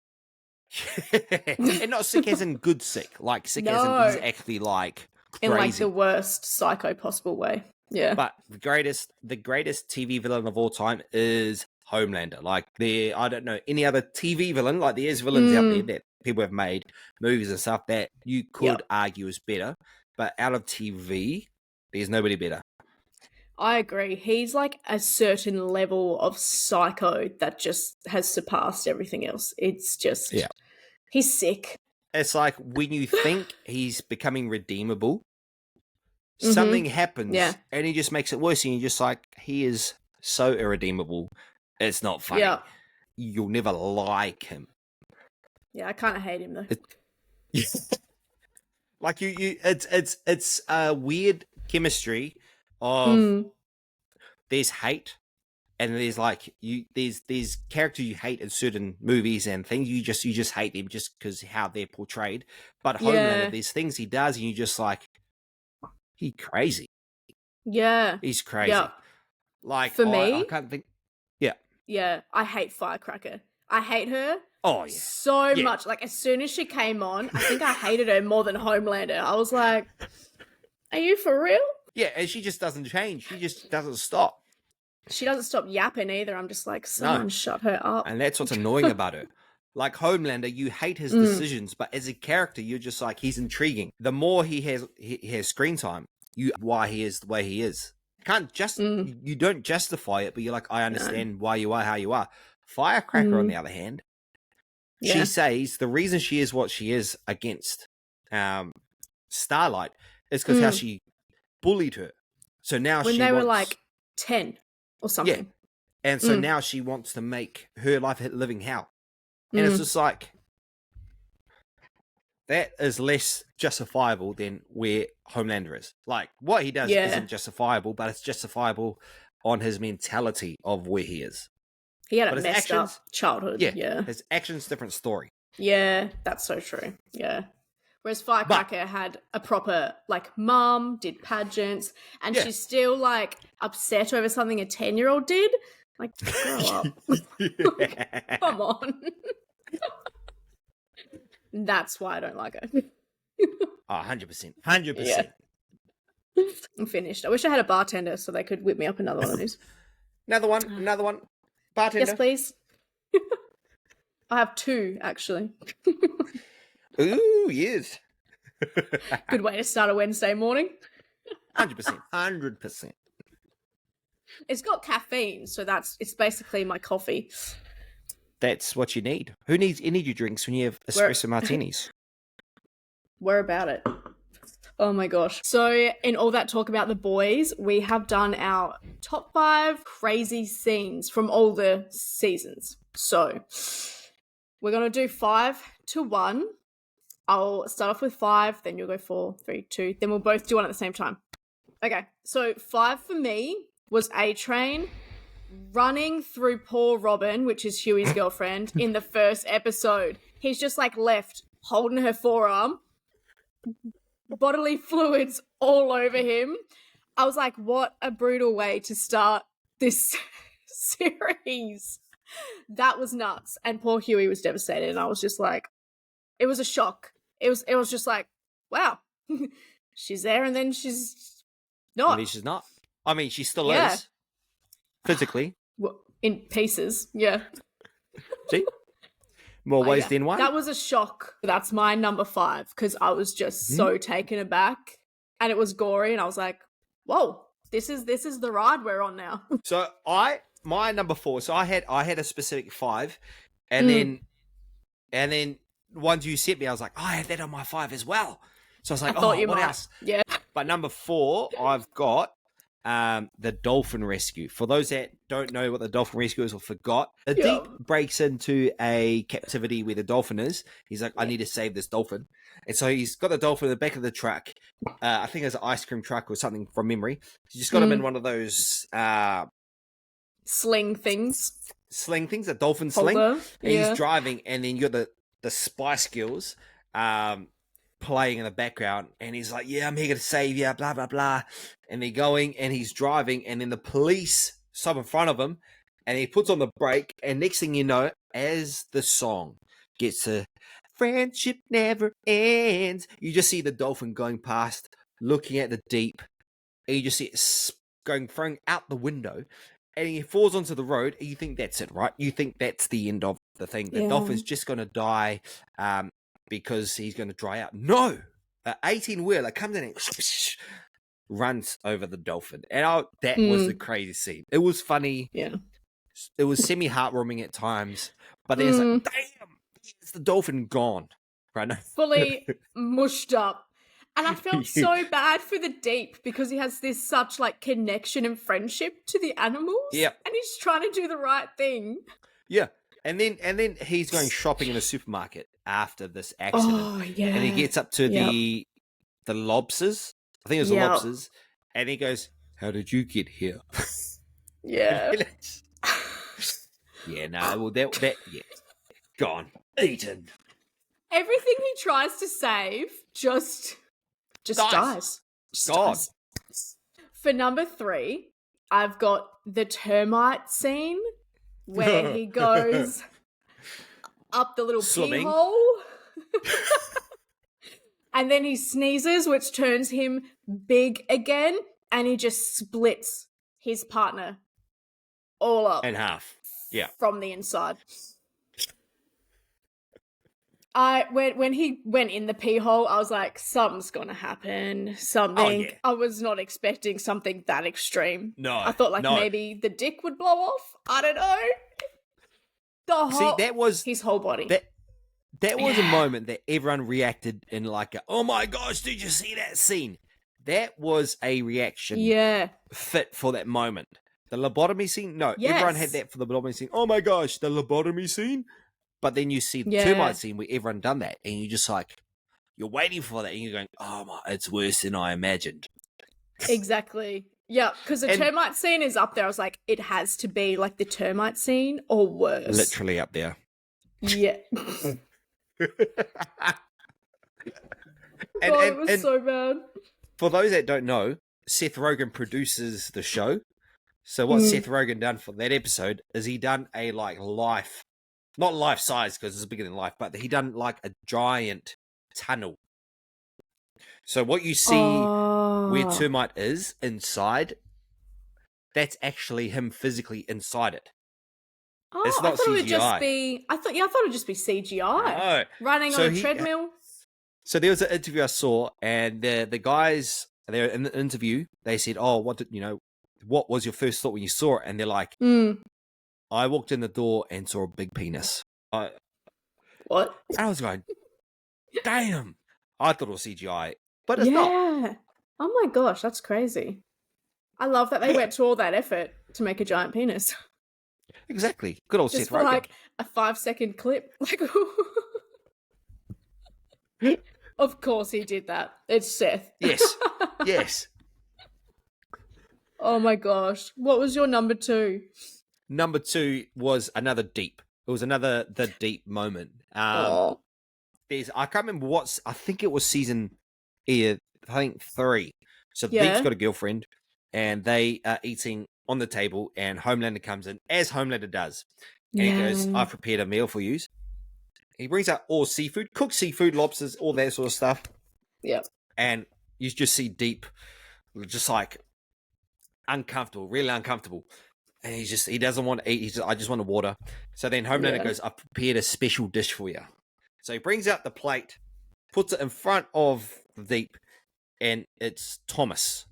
And not sick as in good sick. Like sick as in he's actually like crazy. In like the worst psycho possible way. Yeah. But the greatest TV villain of all time is Homelander. Like I don't know any other TV villain. Like there's villains out there that people have made movies and stuff that you could argue is better, but out of TV, there's nobody better. I agree. He's like a certain level of psycho that just has surpassed everything else. It's just, he's sick. It's like when you think he's becoming redeemable, something happens and he just makes it worse. And you're just like, he is so irredeemable. It's not funny. Yeah. You'll never like him. Yeah, I kind of hate him though. Like it's a weird chemistry of there's hate and there's like there's characters you hate in certain movies and things you just hate them just because how they're portrayed. But Homelander, there's things he does and you just like, he crazy. Yeah, he's crazy. Yeah. Like for me, I can't think. Yeah, I hate Firecracker. I hate her. Oh, yeah. So much. Like, as soon as she came on, I think I hated her more than Homelander. I was like, are you for real? Yeah, and she just doesn't change. She just doesn't stop. She doesn't stop yapping either. I'm just like, someone shut her up. And that's what's annoying about her. Like Homelander, you hate his decisions, but as a character, you're just like, he's intriguing. The more he has screen time, why he is the way he is. You don't justify it, but you're like, I understand why you are how you are. Firecracker, on the other hand, she says the reason she is what she is against Starlight is because how she bullied her. So now when they were like 10 or something. Yeah. And so now she wants to make her life a living hell. And it's just like, that is less justifiable than where Homelander is. Like, what he does isn't justifiable, but it's justifiable on his mentality of where he is. He had a messed up childhood. Yeah. His actions, different story. Yeah, that's so true. Yeah. Whereas Firecracker had a proper, like, mom, did pageants, and she's still, like, upset over something a 10-year-old did. Like, grow up. Come on. That's why I don't like her. 100%. 100%. Yeah. I'm finished. I wish I had a bartender so they could whip me up another one of these. Another one. Bartender. Yes, please. I have 2, actually. Ooh, yes. Good way to start a Wednesday morning. 100%. 100%. It's got caffeine, so it's basically my coffee. That's what you need. Who needs energy drinks when you have espresso martinis? We're about it. Oh my gosh. So in all that talk about The Boys, we have done our top 5 crazy scenes from all the seasons. So we're going to do 5 to 1. I'll start off with 5, then you'll go 4, 3, 2. Then we'll both do one at the same time. Okay. So 5 for me was A-Train running through poor Robin, which is Huey's girlfriend, in the first episode. He's just like left holding her forearm, bodily fluids all over him. I was like, what a brutal way to start this series. That was nuts. And poor Huey was devastated. And I was just like, it was a shock. It was just like, wow, she's there and then she's not. I mean, she's not. I mean, she still is. Physically. In pieces, yeah. See? More ways than one. That was a shock. That's my number 5 because I was just so taken aback and it was gory and I was like, whoa, this is the ride we're on now. So my number 4, so I had a specific 5 and then once you sent me, I was like, oh, I had that on my 5 as well. So I was like, what else? Yeah. But number 4, I've got the dolphin rescue. For those that don't know what the dolphin rescue is or forgot, the Deep breaks into a captivity where the dolphin is. He's like, I need to save this dolphin. And so he's got the dolphin in the back of the truck. I think it's an ice cream truck or something from memory. He's just got him in one of those sling things, a dolphin sling. And he's driving, and then you got the Spice Girls playing in the background, and he's like, yeah, I'm here to save you, blah blah blah, and they're going and he's driving, and then the police stop in front of him and he puts on the brake, and next thing you know, as the song gets to friendship never ends, you just see the dolphin going past, looking at the deep, and you just see it throwing out the window, and he falls onto the road, and you think that's it, right? You think that's the end of the thing. The dolphin's just going to die because he's going to dry out. No! An 18-wheeler comes in and runs over the dolphin. And that was the crazy scene. It was funny. Yeah. It was semi-heartwarming at times. But then it's like, damn, it's the dolphin gone. Right now. Fully mushed up. And I felt so bad for the Deep because he has this such like connection and friendship to the animals. Yeah. And he's trying to do the right thing. Yeah. And then he's going shopping in a supermarket after this accident. Oh, yeah. And he gets up to the lobsters. I think it was the lobsters. And he goes, how did you get here? Yeah. Yeah, no, well, that gone. Eaten. Everything he tries to save just dies. God. For number 3, I've got the termite scene where he goes up the little pee hole. And then he sneezes, which turns him big again, and he just splits his partner all up. In half. Yeah. From the inside. When he went in the pee hole, I was like, something's gonna happen. Something. Oh, yeah. I was not expecting something that extreme. No. I thought maybe the dick would blow off. I don't know. That was his whole body. That was a moment that everyone reacted in like, oh my gosh, did you see that scene? That was a reaction fit for that moment. The lobotomy scene? No, everyone had that for the lobotomy scene. Oh my gosh, the lobotomy scene? But then you see the termite scene where everyone done that, and you just like, you're waiting for that, and you're going, oh my, it's worse than I imagined. Exactly. Yeah, because the termite scene is up there. I was like, it has to be like the termite scene or worse. Literally up there. Yeah. It was so bad. For those that don't know, Seth Rogen produces the show. So what Seth Rogen done for that episode is he done a like not life size because it's bigger than life, but he done like a giant tunnel. So what you see where termite is inside, that's actually him physically inside it. It's not CGI. I thought it would just be CGI. No. Running on a treadmill. So there was an interview I saw, and the guys there in the interview, they said, "Oh, what was your first thought when you saw it?" And they're like, "I walked in the door and saw a big penis." What? And I was going, "Damn!" I thought it was CGI, but it's not. Oh my gosh, that's crazy. I love that they went to all that effort to make a giant penis. Exactly. Good old Just Seth Rogen. Like a 5-second clip. Like, of course he did that. It's Seth. Yes. Yes. Oh my gosh. What was your number 2? Number 2 was another deep. It was the deep moment. I can't remember I think it was season 3. So the Deep's got a girlfriend, and they are eating on the table, and Homelander comes in, as Homelander does. And he goes, I've prepared a meal for you. He brings out all seafood, cooked seafood, lobsters, all that sort of stuff. Yeah. And you just see Deep just like uncomfortable, really uncomfortable. And he doesn't want to eat. I just want the water. So then Homelander goes, I've prepared a special dish for you. So he brings out the plate, puts it in front of the Deep, and it's Thomas.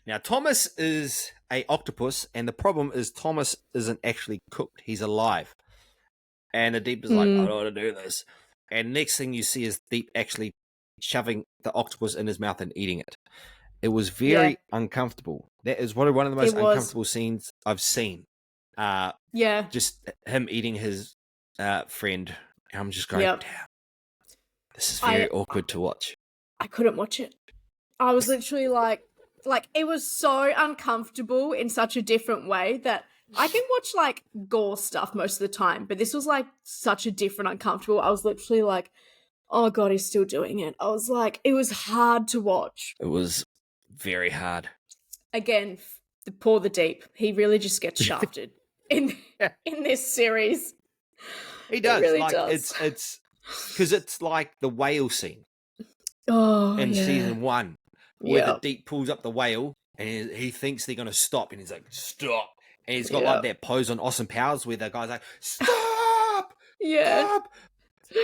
Now, Thomas is a octopus, and the problem is Thomas isn't actually cooked. He's alive. And the Deep is like, I don't want to do this. And next thing you see is Deep actually shoving the octopus in his mouth and eating it. It was very uncomfortable. That is one of the most uncomfortable scenes I've seen. Just him eating his friend. And I'm just going, damn. This is very awkward to watch. I couldn't watch it. I was literally like it was so uncomfortable in such a different way that I can watch like gore stuff most of the time, but this was like such a different uncomfortable. I was literally like, oh God, he's still doing it. I was like, it was hard to watch. It was very hard. Again, the Deep. He really just gets shafted in this series. He does. He really like does. It's because it's like the whale scene. In season 1, where the Deep pulls up the whale and he thinks they're going to stop, and he's like, stop. And he's got like that pose on Austin Powers where the guy's like, stop! Stop!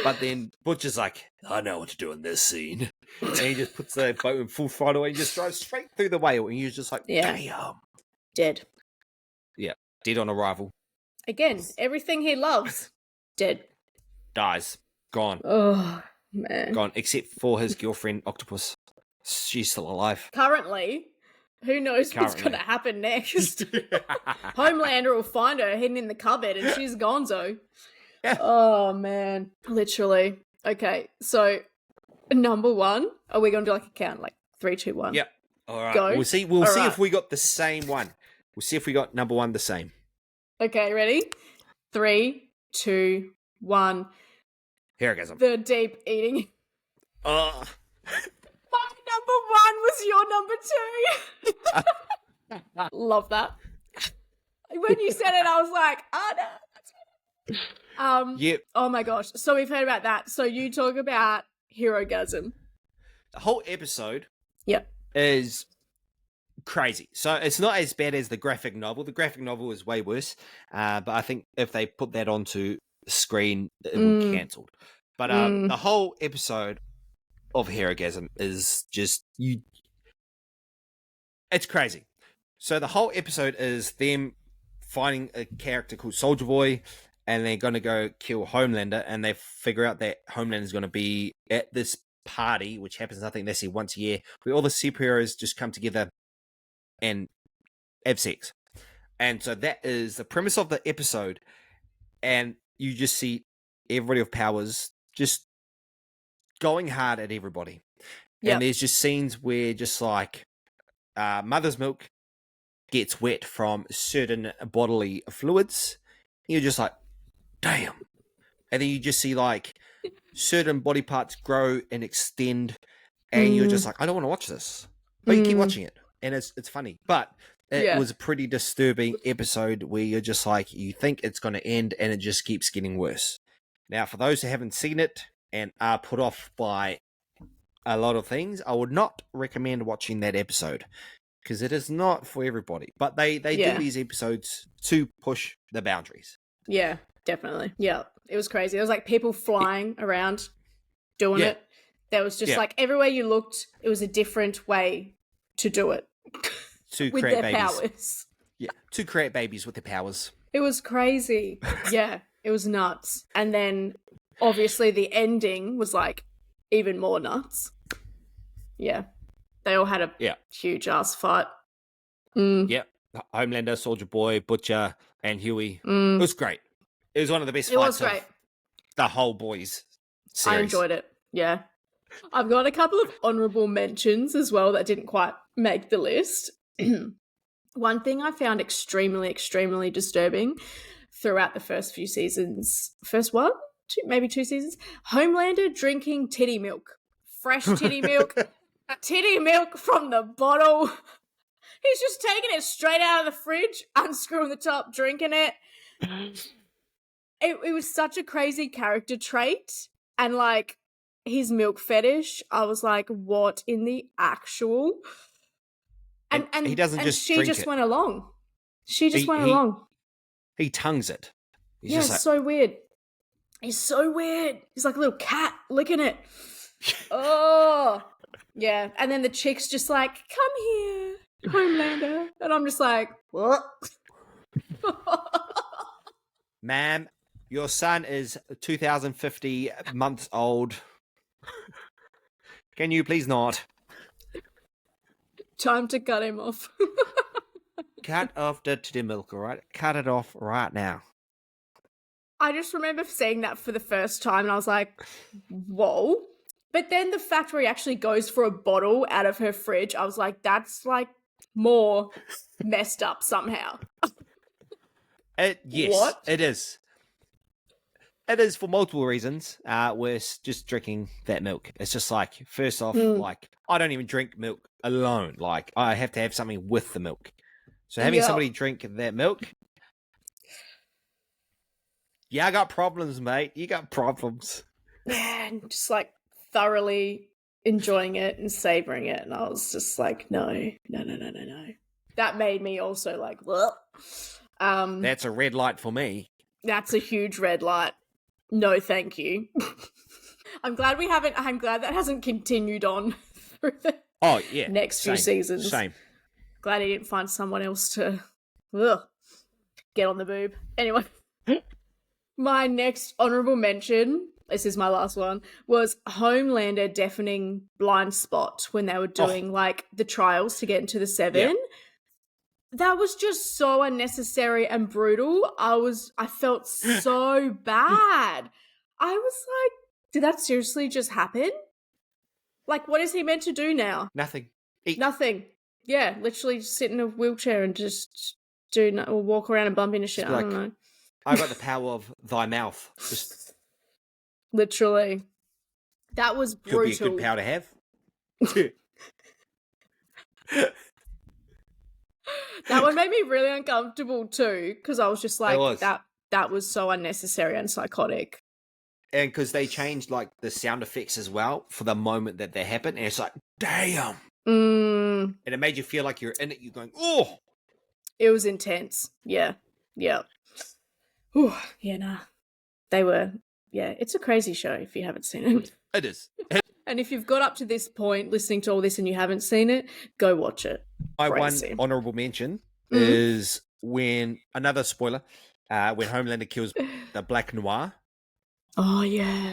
But then Butcher's like, I know what to do in this scene. And he just puts the boat in full throttle and just drives straight through the whale. And you're just like, Yeah. damn. Dead. Yeah, dead on arrival. Again, everything he loves, dead. Dies. Gone. Oh, man. Gone, except for his girlfriend, Octopus. She's still alive. Currently, who knows what's going to happen next? Homelander will find her hidden in the cupboard and she's gonzo. Yeah. Oh, man. Literally. Okay, so number one. Are we going to do like a count? Like 3, 2, 1? Yep. All right. Go. We'll see if we got the same one. We'll see if we got number one the same. Okay, ready? 3, 2, 1. Orgasm. The deep eating. My number one was your number 2. Love that. When you said it, I was like, oh no. Yep. Oh my gosh. So we've heard about that. So you talk about Herogasm. The whole episode Yep. is crazy. So it's not as bad as the graphic novel. The graphic novel is way worse. But I think if they put that onto the screen, it would be cancelled. But the whole episode of Herogasm is just it's crazy. So the whole episode is them finding a character called Soldier Boy, and they're going to go kill Homelander, and they figure out that Homelander is going to be at this party, which happens, I think, they say once a year, where all the superheroes just come together and have sex. And so that is the premise of the episode, and you just see everybody of powers just going hard at everybody. Yep. And there's just scenes where just like mother's milk gets wet from certain bodily fluids. You're just like, damn. And then you just see like certain body parts grow and extend, and you're just like, I don't want to watch this. But you keep watching it, and it's funny. But it was a pretty disturbing episode where you're just like, you think it's going to end, and it just keeps getting worse. Now, for those who haven't seen it and are put off by a lot of things, I would not recommend watching that episode, because it is not for everybody. But they do these episodes to push the boundaries. Yeah, definitely. Yeah, it was crazy. There was like people flying around doing it. There was just like everywhere you looked, it was a different way to do it. To with create their babies. Powers. Yeah, to create babies with their powers. It was crazy. Yeah, it was nuts. And then obviously the ending was like even more nuts. Yeah. They all had a huge ass fight. Yep. Homelander, Soldier Boy, Butcher, and Huey. It was great. It was one of the best fights of the whole Boys series. I enjoyed it. Yeah. I've got a couple of honourable mentions as well that didn't quite make the list. One thing I found extremely, extremely disturbing throughout the first few seasons, first one, maybe 2 seasons, Homelander drinking titty milk. Fresh titty milk. Titty milk from the bottle. He's just taking it straight out of the fridge, unscrewing the top, drinking it. It was such a crazy character trait. And like his milk fetish, I was like, what in the actual? And he doesn't just she drink just it. Went along. She just went along. He tongues it. He's just like, so weird. He's so weird. He's like a little cat licking it. Oh. Yeah. And then the chick's just like, come here, Homelander. And I'm just like, what? Ma'am, your son is 2,050 months old. Can you please not? Time to cut him off. Cut off the titty milk, all right? Cut it off right now. I just remember seeing that for the first time and I was like, whoa. But then the fact where he actually goes for a bottle out of her fridge, I was like, that's like more messed up somehow. Yes, what? It is. It is for multiple reasons. We're just drinking that milk. It's just like, first off, like, I don't even drink milk alone. Like, I have to have something with the milk. So having somebody drink that milk, I got problems, mate. You got problems. Yeah, and just like thoroughly enjoying it and savoring it. And I was just like, no. That made me also like, what? That's a red light for me. That's a huge red light. No, thank you. I'm glad that hasn't continued on through the next few seasons. Same. Glad he didn't find someone else to get on the boob. Anyway, my next honourable mention, this is my last one, was Homelander deafening blind spot when they were doing like the trials to get into the 7. Yeah. That was just so unnecessary and brutal. I felt so bad. I was like, did that seriously just happen? Like, what is he meant to do now? Nothing. Eat. Nothing. Yeah, literally just sit in a wheelchair and just or walk around and bump into shit. I don't know. I got the power of thy mouth. Just literally. That was brutal. Could be a good power to have. That one made me really uncomfortable too, because I was just like, that was so unnecessary and psychotic. And because they changed like the sound effects as well for the moment that they happen, and it's like, damn. And it made you feel like you're in it. You're going, oh. It was intense. Yeah. Yeah. Whew. Yeah, nah. They were, it's a crazy show if you haven't seen it. It is. And if you've got up to this point listening to all this and you haven't seen it, go watch it. My one honourable mention is when, another spoiler, when Homelander kills the Black Noir. Oh, yeah.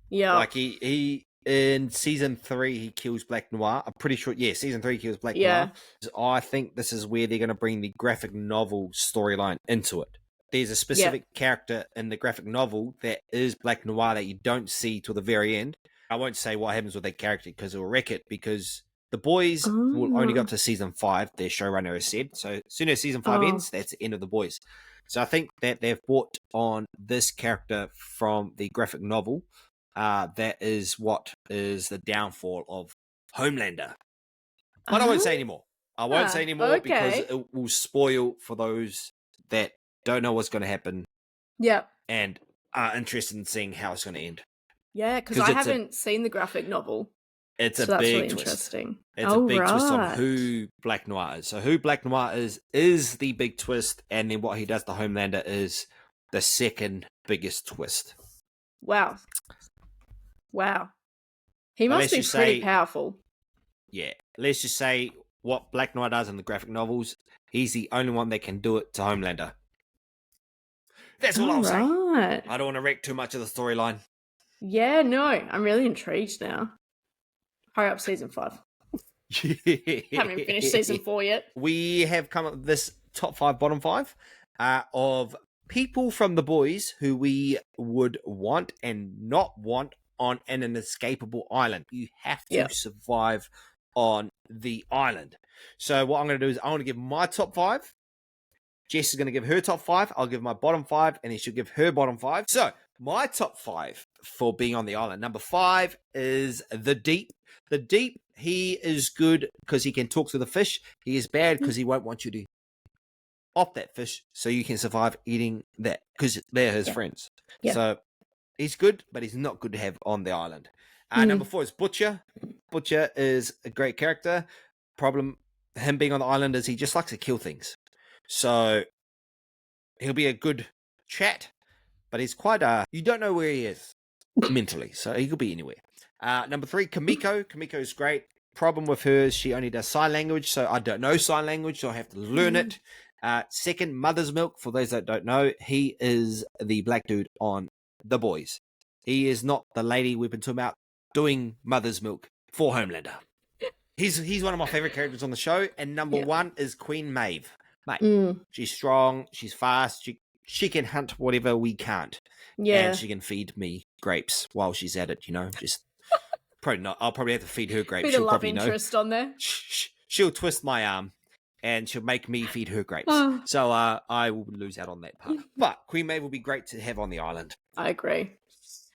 Yeah. Like he in season 3, he kills Black Noir. I'm pretty sure, season 3 kills Black Noir. I think this is where they're going to bring the graphic novel storyline into it. There's a specific character in the graphic novel that is Black Noir that you don't see till the very end. I won't say what happens with that character because it will wreck it, because the boys will only go up to season 5, their showrunner has said. So as soon as season 5 ends, that's the end of the boys. So I think that they've brought on this character from the graphic novel. That is what is the downfall of Homelander. But I won't say anymore. Because it will spoil for those that don't know what's going to happen. Yeah. And are interested in seeing how it's going to end. Yeah, because I haven't seen the graphic novel. It's a big really twist. Interesting. It's a big twist on who Black Noir is. So who Black Noir is the big twist, and then what he does to Homelander is the second biggest twist. Wow. He must be pretty powerful. Yeah. Let's just say what Black Noir does in the graphic novels, he's the only one that can do it to Homelander. That's all I'll say. I don't want to wreck too much of the storyline. Yeah, no, I'm really intrigued now. Hurry up, season 5. Haven't even finished season 4 yet. We have come up with this top 5, bottom 5 of people from the boys who we would want and not want on an inescapable island. You have to survive on the island. So what I'm going to do is I want to give my top 5. Jess is going to give her top 5. I'll give my bottom 5, and then she'll give her bottom 5. So my top 5 for being on the island. Number 5 is the Deep. The Deep, he is good because he can talk to the fish. He is bad because he won't want you to off that fish so you can survive eating that, because they're his friends. Yeah. So he's good, but he's not good to have on the island. Number 4 is Butcher. Butcher is a great character. Problem, him being on the island is he just likes to kill things. So he'll be a good chat, but he's quite you don't know where he is mentally, so he could be anywhere. Number 3, Kimiko. Kimiko is great. Problem with her is she only does sign language, so I don't know sign language, so I have to learn it. Second, Mother's Milk. For those that don't know, he is the black dude on The Boys. He is not the lady we've been talking about doing Mother's Milk for Homelander. He's one of my favorite characters on the show. And number 1 is Queen Maeve. Mate, she's strong, she's fast, she can hunt whatever we can't. Yeah. And she can feed me grapes while she's at it, just probably not. I'll probably have to feed her grapes. Bit of love interest on there. She'll twist my arm and she'll make me feed her grapes. So I will lose out on that part. But Queen Maeve will be great to have on the island. I agree.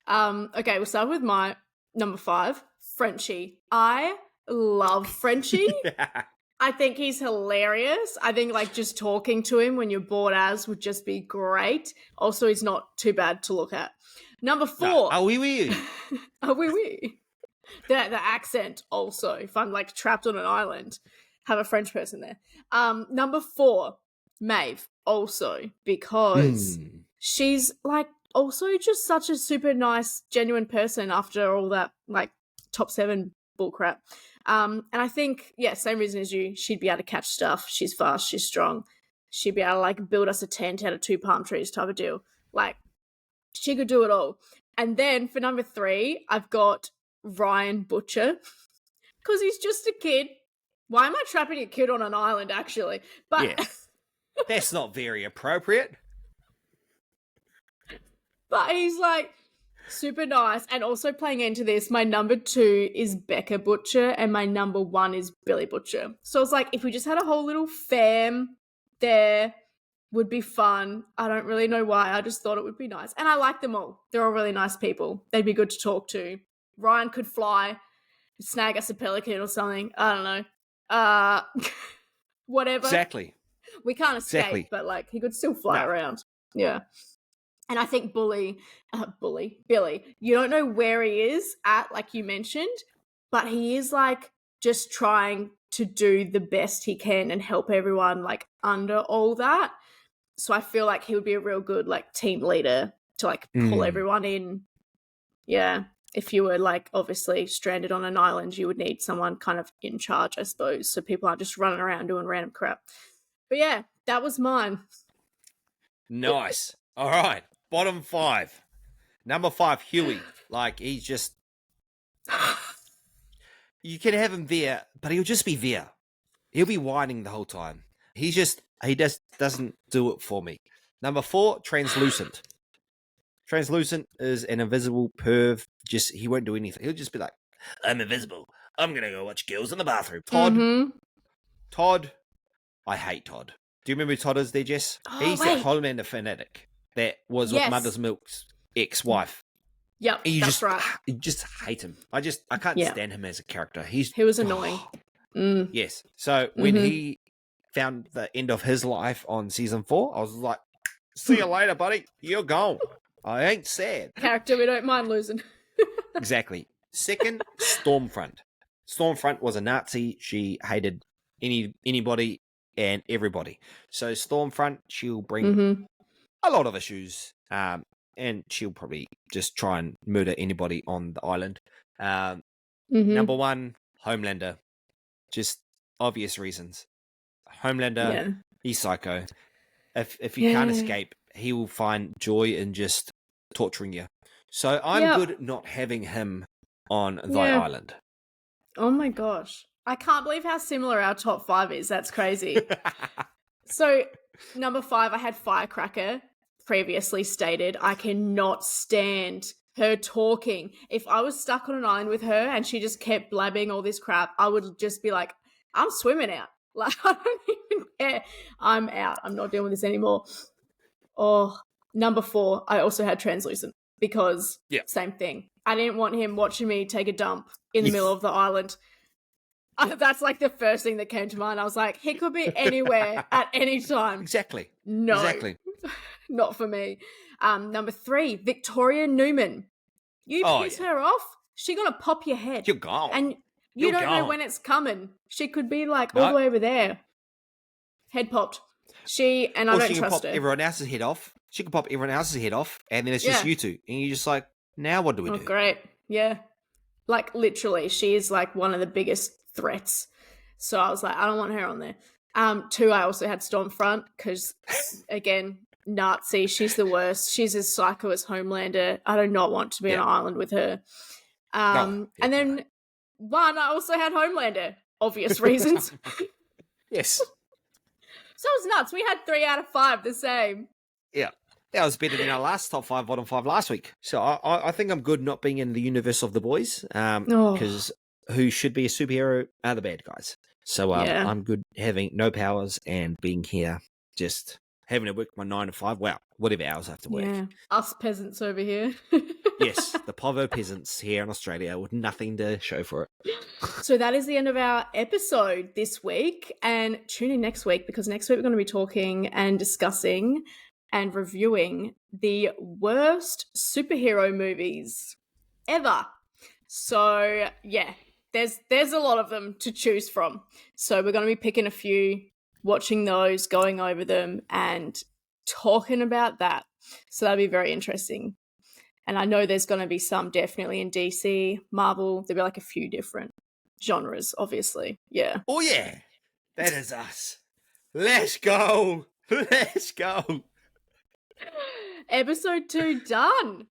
Okay, we'll start with my number 5, Frenchie. I love Frenchie. I think he's hilarious. I think just talking to him when you're bored as would just be great. Also, he's not too bad to look at. Number 4. Ah oui oui. Ah oui oui. The accent also. If I'm trapped on an island, have a French person there. Number 4, Maeve also, because she's also just such a super nice, genuine person after all that, like, top 7 bullcrap. And I think, yeah, same reason as you, she'd be able to catch stuff. She's fast, she's strong. She'd be able to, like, build us a tent out of 2 palm trees type of deal. Like, she could do it all. And then for number 3, I've got Ryan Butcher. Because he's just a kid. Why am I trapping a kid on an island, actually? But yeah. That's not very appropriate. But he's, like, super nice. And also playing into this, my number 2 is Becca Butcher and my number 1 is Billy Butcher. So it's like, if we just had a whole little fam there, would be fun. I don't really know why. I just thought it would be nice. And I like them all. They're all really nice people. They'd be good to talk to. Ryan could fly, snag us a pelican or something. I don't know. Whatever. Exactly. We can't escape, but, like, he could still fly around. Yeah. And I think Billy, you don't know where he is at, like you mentioned, but he is, like, just trying to do the best he can and help everyone, like, under all that. So I feel like he would be a real good, like, team leader to, like, pull everyone in. Yeah. If you were, like, obviously stranded on an island, you would need someone kind of in charge, I suppose, so people aren't just running around doing random crap. But yeah, that was mine. Nice. All right. Bottom 5. Number 5, Huey. Like, he's just... You can have him there, but he'll just be there. He'll be whining the whole time. He just doesn't do it for me. Number 4, Translucent. Translucent is an invisible perv. Just, he won't do anything. He'll just be like, I'm invisible. I'm going to go watch girls in the bathroom. Todd. I hate Todd. Do you remember who Todd is there, Jess? He's the Homelander fanatic that was with Mother's Milk's ex-wife. Yep, that's right. You just hate him. I can't stand him as a character. He was annoying. Yes. So when he found the end of his life on season 4, I was like, see you later, buddy. You're gone. I ain't sad. Character we don't mind losing. Exactly. Second, Stormfront. Stormfront was a Nazi. She hated anybody and everybody. So Stormfront, she'll bring a lot of issues, and she'll probably just try and murder anybody on the island. Number 1, Homelander. Just obvious reasons. Homelander, he's psycho. If you can't escape, he will find joy in just torturing you. So I'm good not having him on the island. Oh my gosh. I can't believe how similar our top 5 is. That's crazy. So, number 5, I had Firecracker, previously stated. I cannot stand her talking. If I was stuck on an island with her and she just kept blabbing all this crap, I would just be like, I'm swimming out. Like, I don't even care. I'm out. I'm not dealing with this anymore. Oh, number 4, I also had Translucent because same thing. I didn't want him watching me take a dump in the middle of the island. That's like the first thing that came to mind. I was like, he could be anywhere at any time. Exactly. No. Exactly. Not for me. Number 3, Victoria Newman. You piss her off, she gonna pop your head. You're gone. And you don't know when it's coming. She could be like all the way over there. Head popped. I don't trust her. She can pop everyone else's head off. She can pop everyone else's head off, and then it's just you two. And you're just like, now what do we do? Great. Yeah. Like, literally, she is like one of the biggest threats. So I was like, I don't want her on there. 2, I also had Stormfront because, again, Nazi. She's the worst. She's as psycho as Homelander. I do not want to be on an island with her. And then 1, I also had Homelander. Obvious reasons. Yes. So it was nuts. We had 3 out of 5 the same. Yeah. That was better than our last top 5, bottom 5 last week. So I think I'm good not being in the universe of the boys, because who should be a superhero are the bad guys. So I'm good having no powers and being here, just having to work my 9 to 5. Wow, whatever hours I have to work. Yeah, us peasants over here. Yes, the povo peasants here in Australia with nothing to show for it. So that is the end of our episode this week, and tune in next week because next week we're going to be talking and discussing and reviewing the worst superhero movies ever. So yeah, there's a lot of them to choose from. So we're going to be picking a few, watching those, going over them and talking about that. So that'll be very interesting. And I know there's going to be some definitely in DC, Marvel. There'll be like a few different genres, obviously. Yeah. Oh, yeah. That is us. Let's go. Let's go. Episode 2 done.